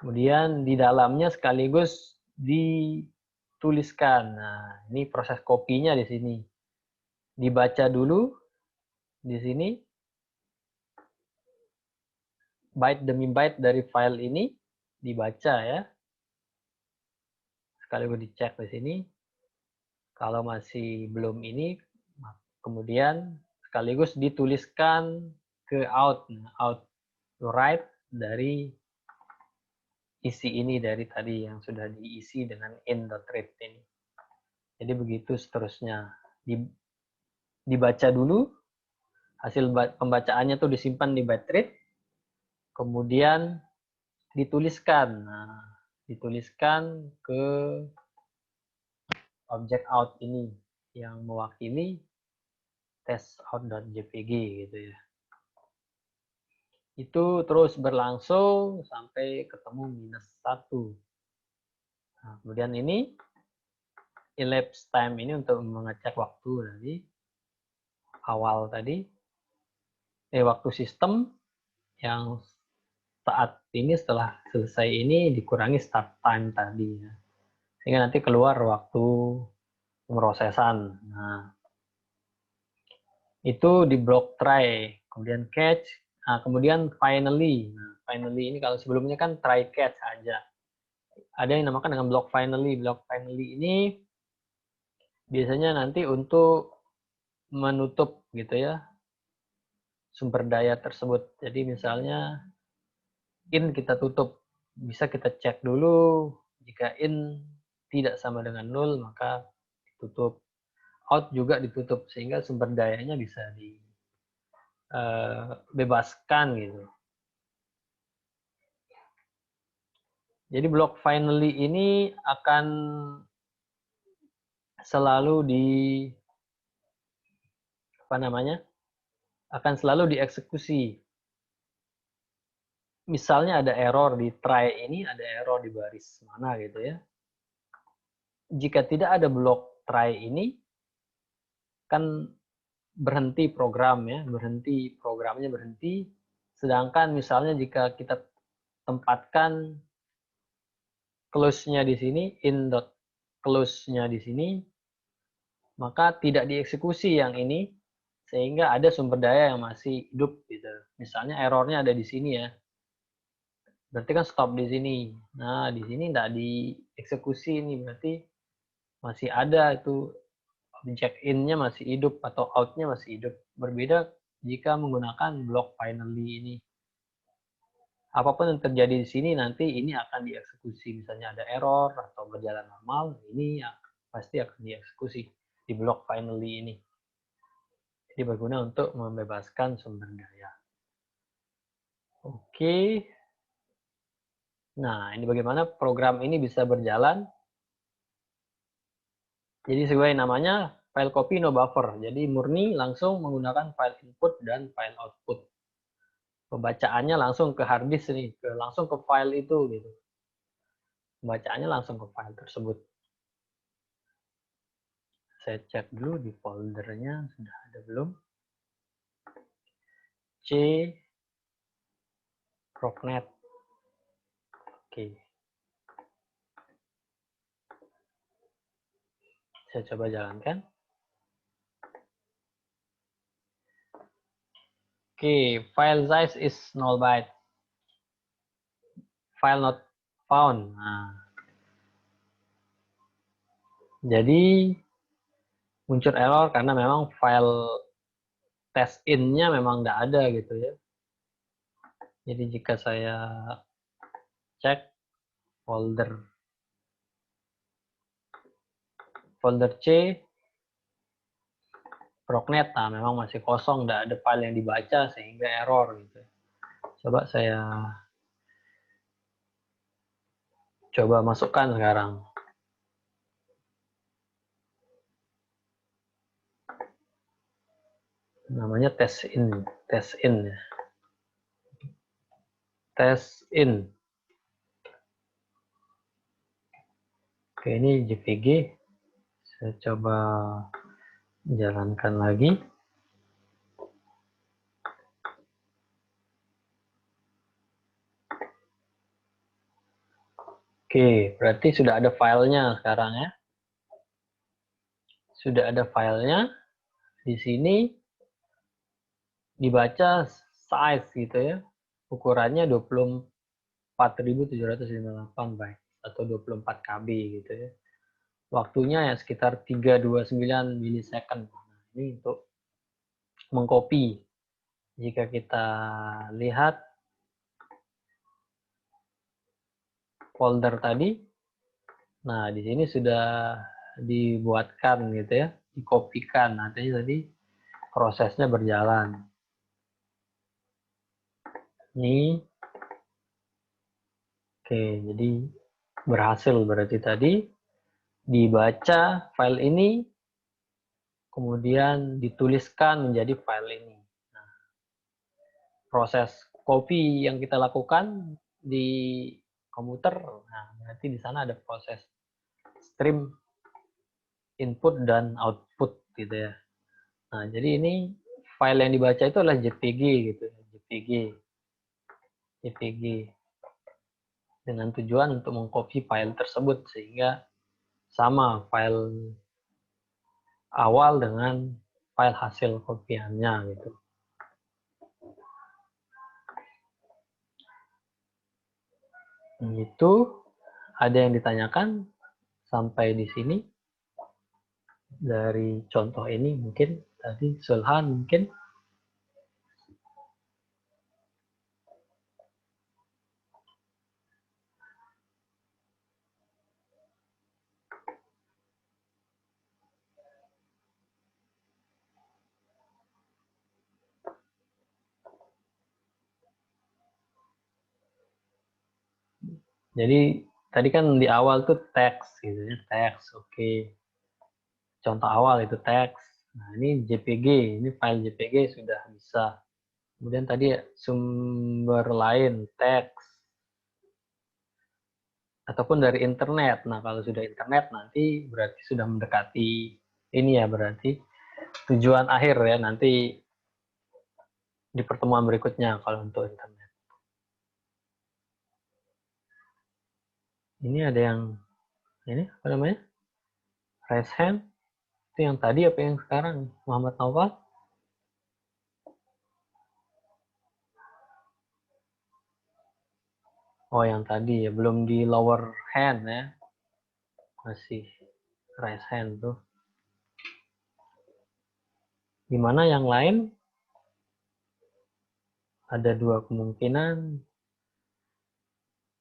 Kemudian di dalamnya sekaligus dituliskan. Nah, ini proses kopinya di sini. Dibaca dulu di sini byte demi byte dari file ini dibaca ya. Sekaligus dicek di sini. Kalau masih belum ini, kemudian sekaligus dituliskan ke out. Out to write dari isi ini dari tadi yang sudah diisi dengan in.read ini. Jadi begitu seterusnya. Dibaca dulu, hasil pembacaannya tuh disimpan di byte read, kemudian dituliskan. Nah, dituliskan ke objek out ini yang mewakili testout.jpg gitu ya. Itu terus berlangsung sampai ketemu -1. Nah, kemudian ini elapsed time ini untuk mengecek waktu tadi awal tadi, waktu sistem yang saat ini setelah selesai ini dikurangi start time tadi ya. Sehingga nanti keluar waktu pemrosesan. Nah, itu di block try, kemudian catch, nah, kemudian finally. Nah, finally ini kalau sebelumnya kan try catch aja. Ada yang dinamakan dengan block finally. Block finally ini biasanya nanti untuk menutup gitu ya sumber daya tersebut. Jadi misalnya in kita tutup, bisa kita cek dulu jika in tidak sama dengan 0 maka ditutup. Out juga ditutup sehingga sumber dayanya bisa dibebaskan gitu. Jadi block finally ini akan selalu akan selalu dieksekusi. Misalnya ada error di try ini, ada error di baris mana gitu ya. Jika tidak ada block try ini, kan berhenti programnya berhenti. Sedangkan misalnya jika kita tempatkan close-nya di sini, in.close-nya di sini, maka tidak dieksekusi yang ini, sehingga ada sumber daya yang masih hidup gitu. Misalnya errornya ada di sini ya. Berarti kan stop di sini. Nah, di sini tidak dieksekusi ini, berarti masih ada itu objek in-nya masih hidup atau out-nya masih hidup. Berbeda jika menggunakan block finally ini. Apapun yang terjadi di sini nanti ini akan dieksekusi. Misalnya ada error atau berjalan normal, ini ya pasti akan dieksekusi di block finally ini. Jadi berguna untuk membebaskan sumber daya. Oke. Nah, ini bagaimana program ini bisa berjalan. Jadi sesuai namanya, file copy no buffer. Jadi murni langsung menggunakan file input dan file output. Pembacaannya langsung ke hard disk nih, langsung ke file itu gitu. Pembacaannya langsung ke file tersebut. Saya cek dulu di foldernya sudah ada belum. C Proc.NET. Oke. Saya coba jalankan. Oke, file size is 0 byte. File not found. Nah. Jadi muncul error karena memang file test in-nya memang tidak ada gitu ya. Jadi jika saya cek folder C Proc.NET, nah memang masih kosong, tidak ada file yang dibaca sehingga error gitu. Coba saya masukkan sekarang. Namanya test in ya. Test in. Oke, ini JPG. Saya coba jalankan lagi. Oke, berarti sudah ada filenya sekarang ya. Sudah ada filenya. Di sini dibaca size gitu ya. Ukurannya 24.758 byte atau 24 KB gitu ya. Waktunya ya sekitar 329 milisecond. Nah, ini untuk mengcopy. Jika kita lihat folder tadi. Nah, di sini sudah dibuatkan gitu ya, dikopikan. Nantinya tadi prosesnya berjalan. Ini, oke, jadi berhasil berarti tadi dibaca file ini, kemudian dituliskan menjadi file ini. Nah, proses copy yang kita lakukan di komputer, nah nanti di sana ada proses stream input dan output gitu ya. Nah, jadi ini file yang dibaca itu adalah JPG gitu, JPG dengan tujuan untuk mengcopy file tersebut sehingga sama file awal dengan file hasil kopiannya gitu. Itu ada yang ditanyakan sampai di sini dari contoh ini mungkin tadi Sulhan mungkin. Jadi tadi kan di awal tuh teks gitu ya, teks, oke. Contoh awal itu teks. Nah, ini JPG, ini file JPG sudah bisa. Kemudian tadi sumber lain teks ataupun dari internet. Nah, kalau sudah internet nanti berarti sudah mendekati ini ya, berarti tujuan akhir ya nanti di pertemuan berikutnya kalau untuk internet. Ini ada yang ini apa namanya? Raise hand. Itu yang tadi apa yang sekarang? Muhammad Naufal? Oh, yang tadi ya, belum di lower hand ya. Masih raise hand tuh. Dimana yang lain ada dua kemungkinan,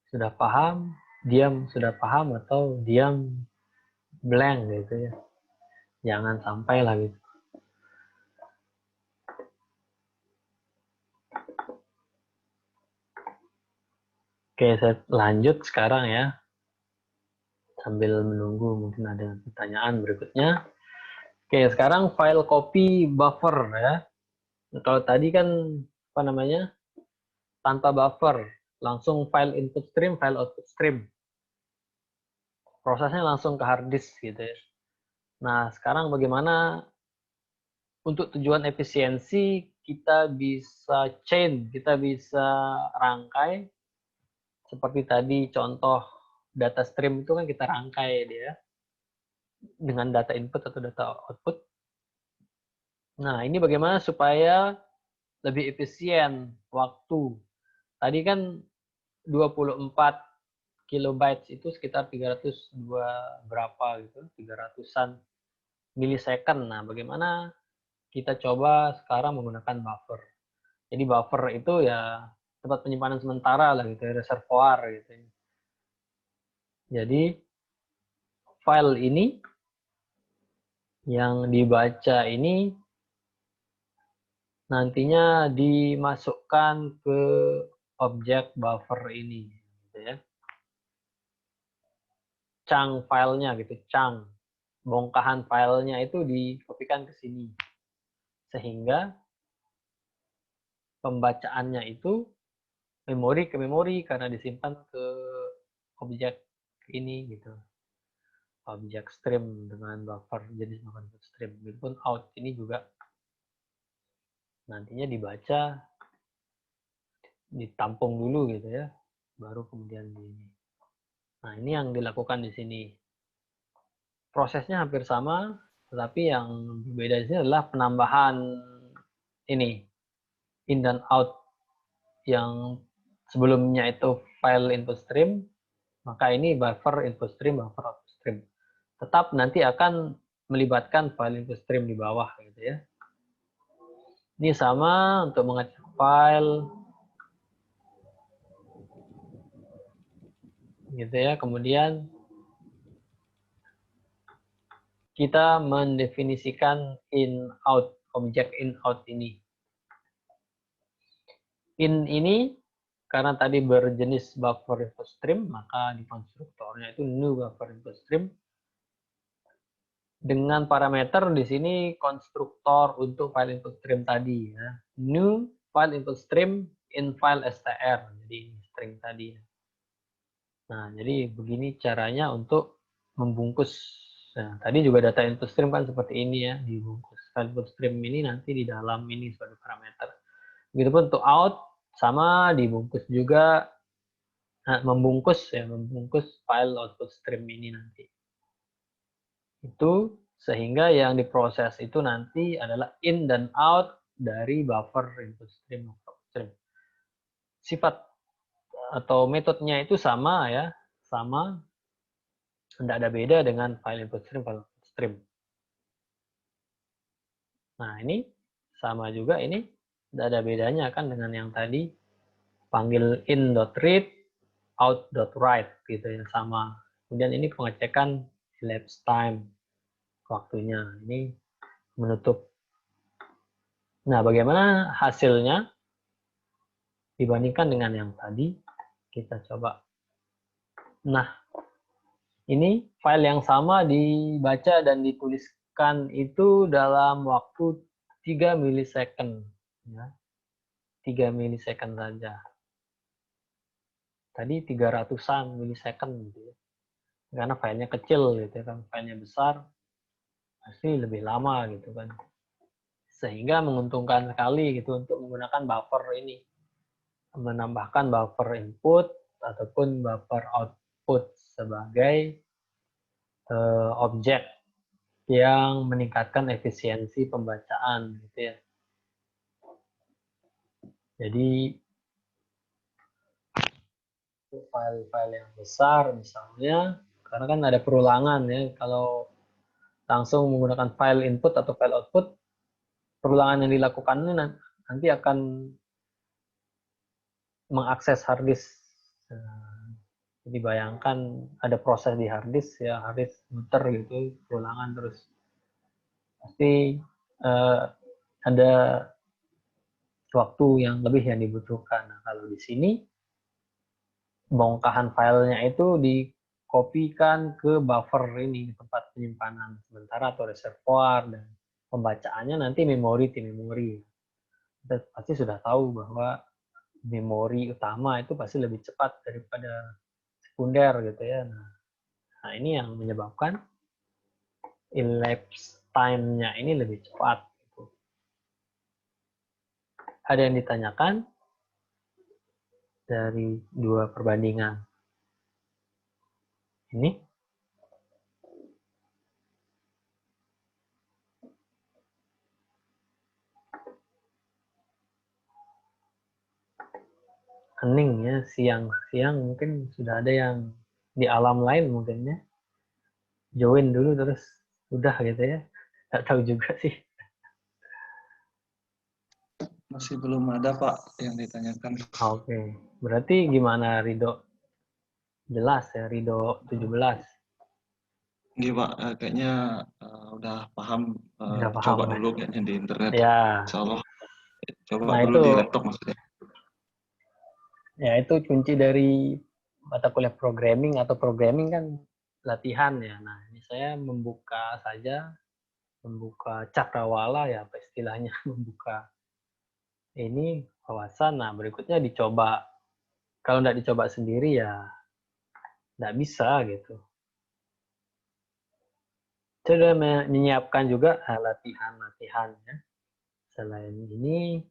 sudah paham, diam sudah paham, atau diam blank gitu ya. Jangan sampai lah gitu. Oke, saya lanjut sekarang ya. Sambil menunggu mungkin ada pertanyaan berikutnya. Oke, sekarang file copy buffer ya. Nah, kalau tadi kan apa namanya? Tanpa buffer, langsung file input stream, file output stream. Prosesnya langsung ke hard disk gitu ya. Nah, sekarang bagaimana untuk tujuan efisiensi kita bisa chain, kita bisa rangkai seperti tadi contoh data stream itu kan kita rangkai dia dengan data input atau data output. Nah, ini bagaimana supaya lebih efisien waktu. Tadi kan 24 kilobytes itu sekitar 302 berapa gitu, 300-an milisecond. Nah, bagaimana kita coba sekarang menggunakan buffer. Jadi buffer itu ya tempat penyimpanan sementara lah gitu, reservoir gitu. Jadi file ini yang dibaca ini nantinya dimasukkan ke objek buffer ini gitu ya. Chunk filenya gitu, chunk bongkahan filenya itu dikopikan ke sini. Sehingga pembacaannya itu memori ke memori karena disimpan ke objek ini gitu. Objek stream dengan buffer jenis buffer stream. Begitupun out ini juga nantinya dibaca, ditampung dulu gitu ya, baru kemudian di ini. Nah, ini yang dilakukan di sini. Prosesnya hampir sama, tetapi yang berbeda di sini adalah penambahan ini in dan out. Yang sebelumnya itu file input stream, maka ini buffer input stream, buffer output stream. Tetap nanti akan melibatkan file input stream di bawah gitu ya. Ini sama untuk mengecek file gitu ya. Kemudian kita mendefinisikan in out, objek in out ini. In ini karena tadi berjenis buffer input stream, maka di konstruktornya itu new buffer input stream dengan parameter di sini konstruktor untuk file input stream tadi ya. New file input stream in file str. Jadi ini string tadi. Nah, jadi begini caranya untuk membungkus. Nah, tadi juga data input stream kan seperti ini ya, dibungkus. File input stream ini nanti di dalam ini sebagai parameter. Begitupun untuk out sama dibungkus juga. Nah, membungkus file output stream ini nanti. Itu sehingga yang diproses itu nanti adalah in dan out dari buffer input stream. Sifat atau metodenya itu sama ya, sama, tidak ada beda dengan file input stream, file output stream. Nah ini sama juga, ini tidak ada bedanya kan dengan yang tadi panggil in.read, out.write gitu ya, sama. Kemudian ini pengecekan elapsed time, waktunya ini menutup. Nah, bagaimana hasilnya dibandingkan dengan yang tadi? Kita coba. Nah, ini file yang sama dibaca dan dituliskan itu dalam waktu 3 milisecond. Ya. 3 milisecond saja. Tadi 300-an milisecond gitu ya. Karena filenya kecil gitu kan, filenya besar pasti lebih lama gitu kan. Sehingga menguntungkan sekali gitu untuk menggunakan buffer ini. Menambahkan buffer input ataupun buffer output sebagai objek yang meningkatkan efisiensi pembacaan gitu ya. Jadi file-file yang besar misalnya, karena kan ada perulangan ya, kalau langsung menggunakan file input atau file output, perulangan yang dilakukan ini nanti akan mengakses hard disk. Jadi bayangkan ada proses di hard disk ya, hard disk muter gitu, perulangan terus. Pasti ada waktu yang lebih yang dibutuhkan. Nah, kalau di sini bongkahan filenya itu dikopikan ke buffer ini, tempat penyimpanan sementara atau reservoir, dan pembacaannya nanti memori tim memori. Kita pasti sudah tahu bahwa memori utama itu pasti lebih cepat daripada sekunder gitu ya. Nah ini yang menyebabkan elapsed time-nya ini lebih cepat. Gitu. Ada yang ditanyakan dari dua perbandingan ini? Hening ya, siang-siang mungkin sudah ada yang di alam lain mungkin ya. Join dulu terus udah gitu ya. Nggak tahu juga sih. Masih belum ada Pak yang ditanyakan. Oke. Berarti gimana Rido? Jelas ya, Rido 17. Iya Pak, kayaknya udah paham. Udah paham Coba ya? dulu kayaknya di internet. Ya. Insya Allah. Coba Nah dulu itu, di laptop maksudnya. ya itu kunci dari mata kuliah programming atau programming kan latihan ya. Nah ini saya membuka cakrawala ya, apa istilahnya, membuka ini wawasan. Nah berikutnya dicoba. Kalau nggak dicoba sendiri ya nggak bisa gitu. Saya sudah menyiapkan juga latihan-latihan ya. Selain ini,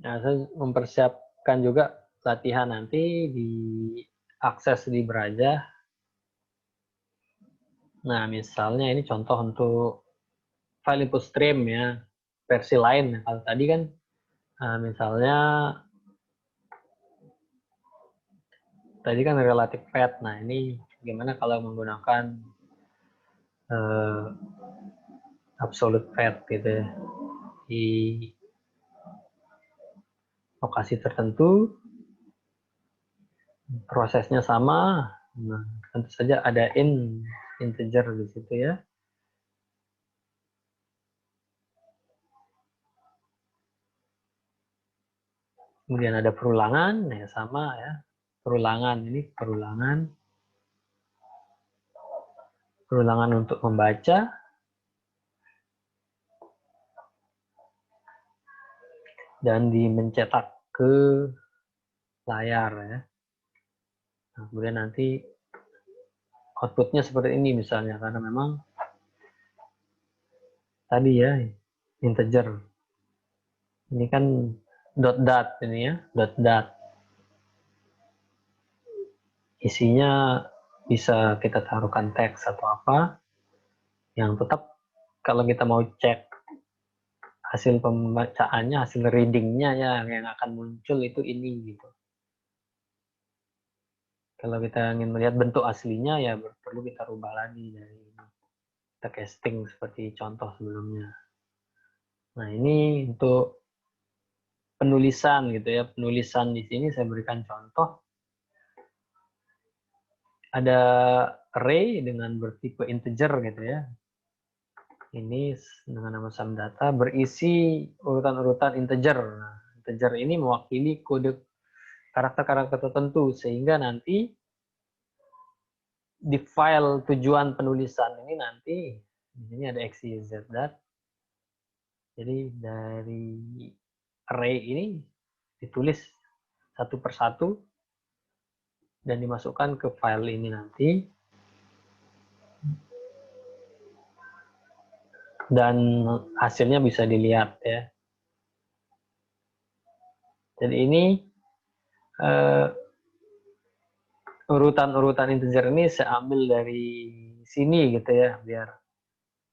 nah, saya mempersiapkan juga latihan nanti di akses di Beraja. Nah, misalnya ini contoh untuk file input stream ya, versi lain. Kalau tadi kan misalnya tadi kan relative path. Nah, ini gimana kalau menggunakan absolute path gitu ya. Di lokasi tertentu, prosesnya sama. Nah, tentu saja ada integer di situ ya. Kemudian ada perulangan, ya sama ya. Perulangan ini perulangan untuk membaca, dan mencetak ke layar ya. Nah, kemudian nanti outputnya seperti ini misalnya, karena memang tadi ya integer. Ini kan dot ini ya, dot. Isinya bisa kita taruhkan teks atau apa, yang tetap kalau kita mau cek hasil pembacaannya, hasil readingnya ya yang akan muncul itu ini gitu. Kalau kita ingin melihat bentuk aslinya ya perlu kita rubah lagi dari kita casting seperti contoh sebelumnya. Nah, ini untuk penulisan gitu ya. Penulisan di sini saya berikan contoh. Ada array dengan bertipe integer gitu ya. Ini dengan nama sum data berisi urutan-urutan integer. Nah, integer ini mewakili kode karakter-karakter tertentu sehingga nanti di file tujuan penulisan ini nanti di sini ada x, y, z, dat. Jadi dari array ini ditulis satu persatu dan dimasukkan ke file ini nanti. Dan hasilnya bisa dilihat ya. Jadi ini urutan-urutan integer ini saya ambil dari sini gitu ya, biar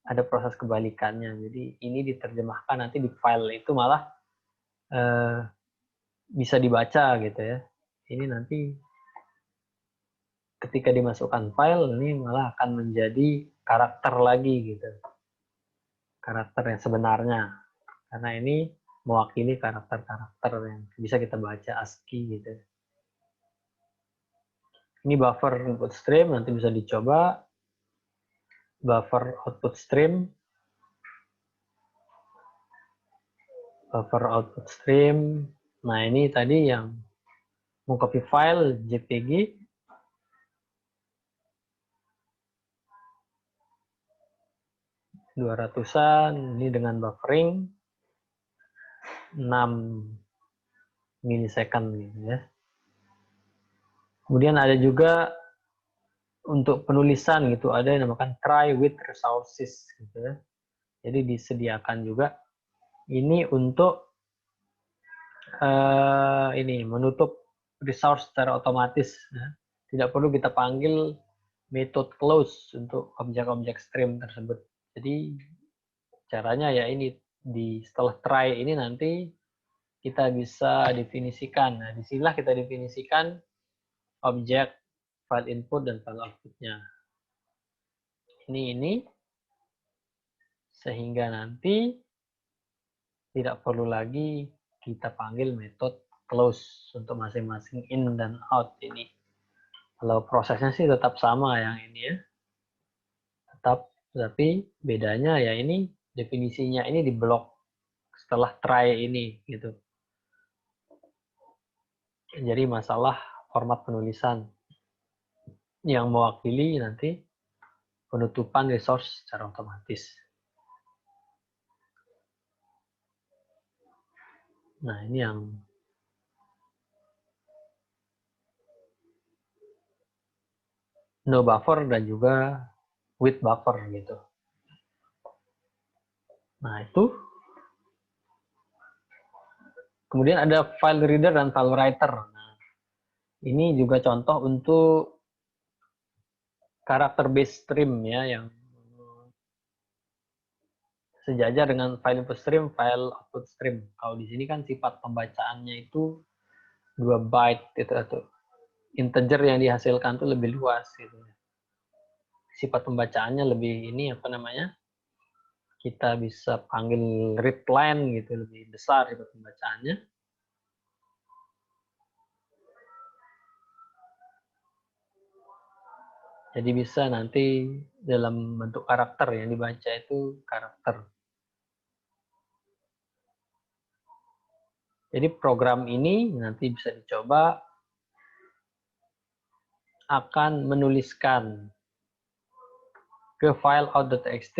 ada proses kebalikannya. Jadi ini diterjemahkan nanti di file itu malah bisa dibaca gitu ya. Ini nanti ketika dimasukkan file ini malah akan menjadi karakter lagi gitu. Karakter yang sebenarnya. Karena ini mewakili karakter-karakter yang bisa kita baca ASCII gitu. Ini buffer input stream, nanti bisa dicoba. Buffer output stream. Buffer output stream. Nah, ini tadi yang mau copy file JPG. Ratusan, ini dengan buffering 6 milisecond gitu ya. Kemudian ada juga untuk penulisan gitu, ada yang dinamakan try with resources gitu ya. Jadi disediakan juga ini untuk ini menutup resource secara otomatis ya. Tidak perlu kita panggil method close untuk objek-objek stream tersebut. Jadi caranya ya ini setelah try ini nanti kita bisa definisikan. Nah, disinilah kita definisikan objek file input dan file outputnya. Ini sehingga nanti tidak perlu lagi kita panggil metode close untuk masing-masing in dan out ini. Kalau prosesnya sih tetap sama yang ini ya. Tetap, tapi bedanya ya ini definisinya ini di blok setelah try ini gitu. Jadi masalah format penulisan yang mewakili nanti penutupan resource secara otomatis. Nah, ini yang no buffer dan juga with buffer gitu. Nah, itu. Kemudian ada file reader dan file writer. Nah, ini juga contoh untuk karakter based stream ya, yang sejajar dengan file input stream, file output stream. Kalau di sini kan sifat pembacaannya itu 2 byte itu atau integer yang dihasilkan itu lebih luas gitu. Sifat pembacaannya lebih ini apa namanya? kita bisa panggil read line gitu, lebih besar itu pembacaannya. Jadi bisa nanti dalam bentuk karakter yang dibaca itu karakter. Jadi program ini nanti bisa dicoba akan menuliskan ke file out.txt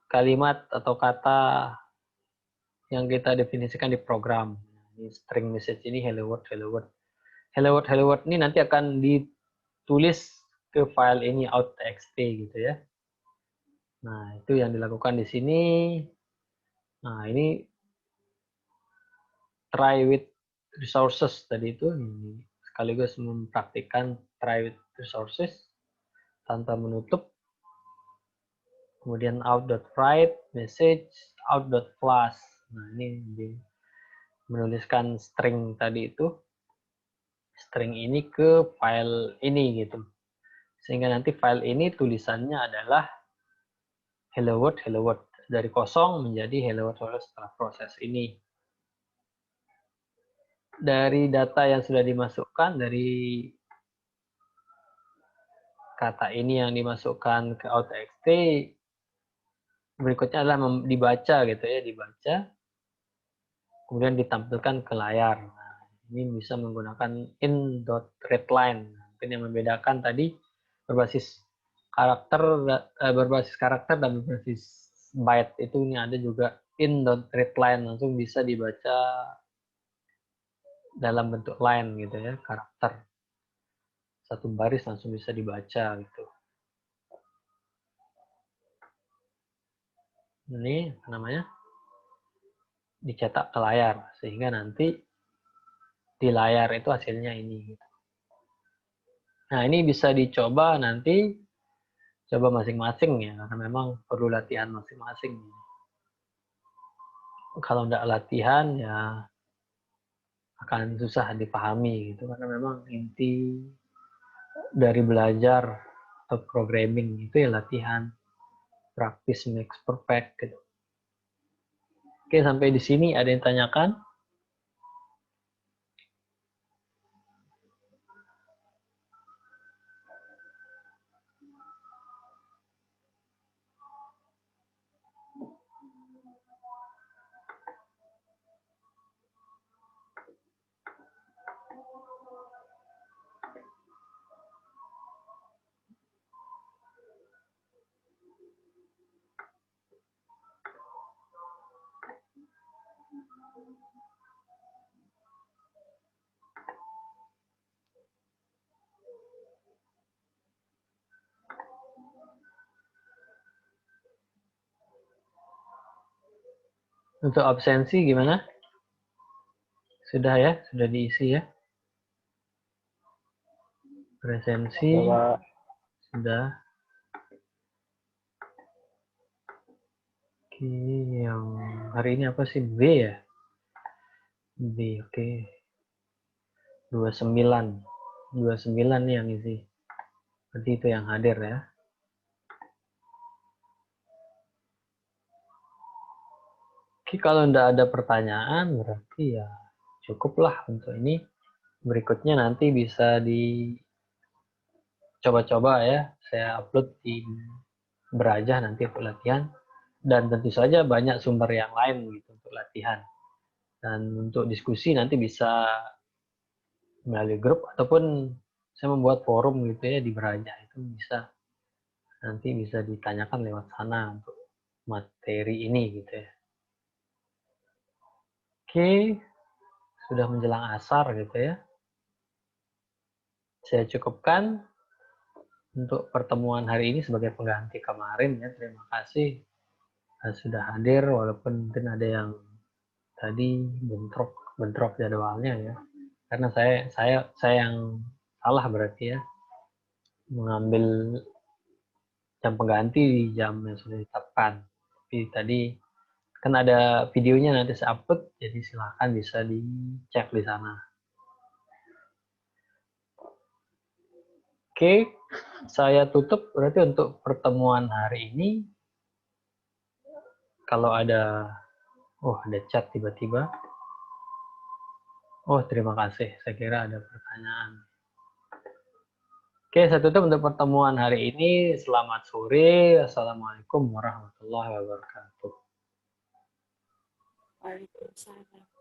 kalimat atau kata yang kita definisikan di program. Ini string message ini hello world, hello world. Hello world, hello world ini nanti akan ditulis ke file ini out.txt gitu ya. Nah, itu yang dilakukan di sini. Nah, ini try with resources tadi itu sekaligus mempraktikkan try with resources tanpa menutup. Kemudian out.write message out.flash. Nah, ini menuliskan string tadi itu, string ini ke file ini gitu. Sehingga nanti file ini tulisannya adalah hello world, hello world. Dari kosong menjadi hello world, hello world setelah proses ini. Dari data yang sudah dimasukkan, dari kata ini yang dimasukkan ke out.txt, berikutnya adalah dibaca gitu ya, dibaca, kemudian ditampilkan ke layar. Nah, ini bisa menggunakan in.readline. Mungkin yang membedakan tadi berbasis karakter dan berbasis byte itu ini ada juga in.readline, langsung bisa dibaca dalam bentuk line gitu ya, karakter. Satu baris langsung bisa dibaca gitu. Ini apa namanya? Dicetak ke layar sehingga nanti di layar itu hasilnya ini. Nah, ini bisa dicoba nanti, coba masing-masing ya, karena memang perlu latihan masing-masing. Kalau tidak latihan ya akan susah dipahami gitu, karena memang inti dari belajar atau programming itu ya latihan, practice makes perfect gitu. Oke, sampai di sini ada yang tanyakan? Untuk absensi gimana? Sudah ya? Sudah diisi ya? Presensi sudah. Oke, yang hari ini apa sih? B ya? B, oke. 29. 29 nih yang isi. Berarti itu yang hadir ya. Oke, kalau tidak ada pertanyaan berarti ya cukuplah untuk ini. Berikutnya nanti bisa dicoba-coba ya. Saya upload di Berajah nanti untuk latihan. Dan tentu saja banyak sumber yang lain gitu untuk latihan. Dan untuk diskusi nanti bisa melalui grup ataupun saya membuat forum gitu ya di Berajah, itu bisa nanti bisa ditanyakan lewat sana untuk materi ini gitu ya. Oke, sudah menjelang asar gitu ya. Saya cukupkan untuk pertemuan hari ini sebagai pengganti kemarin ya. Terima kasih sudah hadir walaupun mungkin ada yang tadi bentrok jadwalnya ya. Karena saya yang salah berarti ya, mengambil jam pengganti di jam yang sudah ditetapkan. Tapi tadi kan ada videonya nanti saya upload, jadi silahkan bisa dicek di sana. Oke, saya tutup berarti untuk pertemuan hari ini. Kalau ada chat tiba-tiba. Oh, terima kasih. Saya kira ada pertanyaan. Oke, saya tutup untuk pertemuan hari ini. Selamat sore. Assalamualaikum warahmatullahi wabarakatuh. Waalaikumsalam.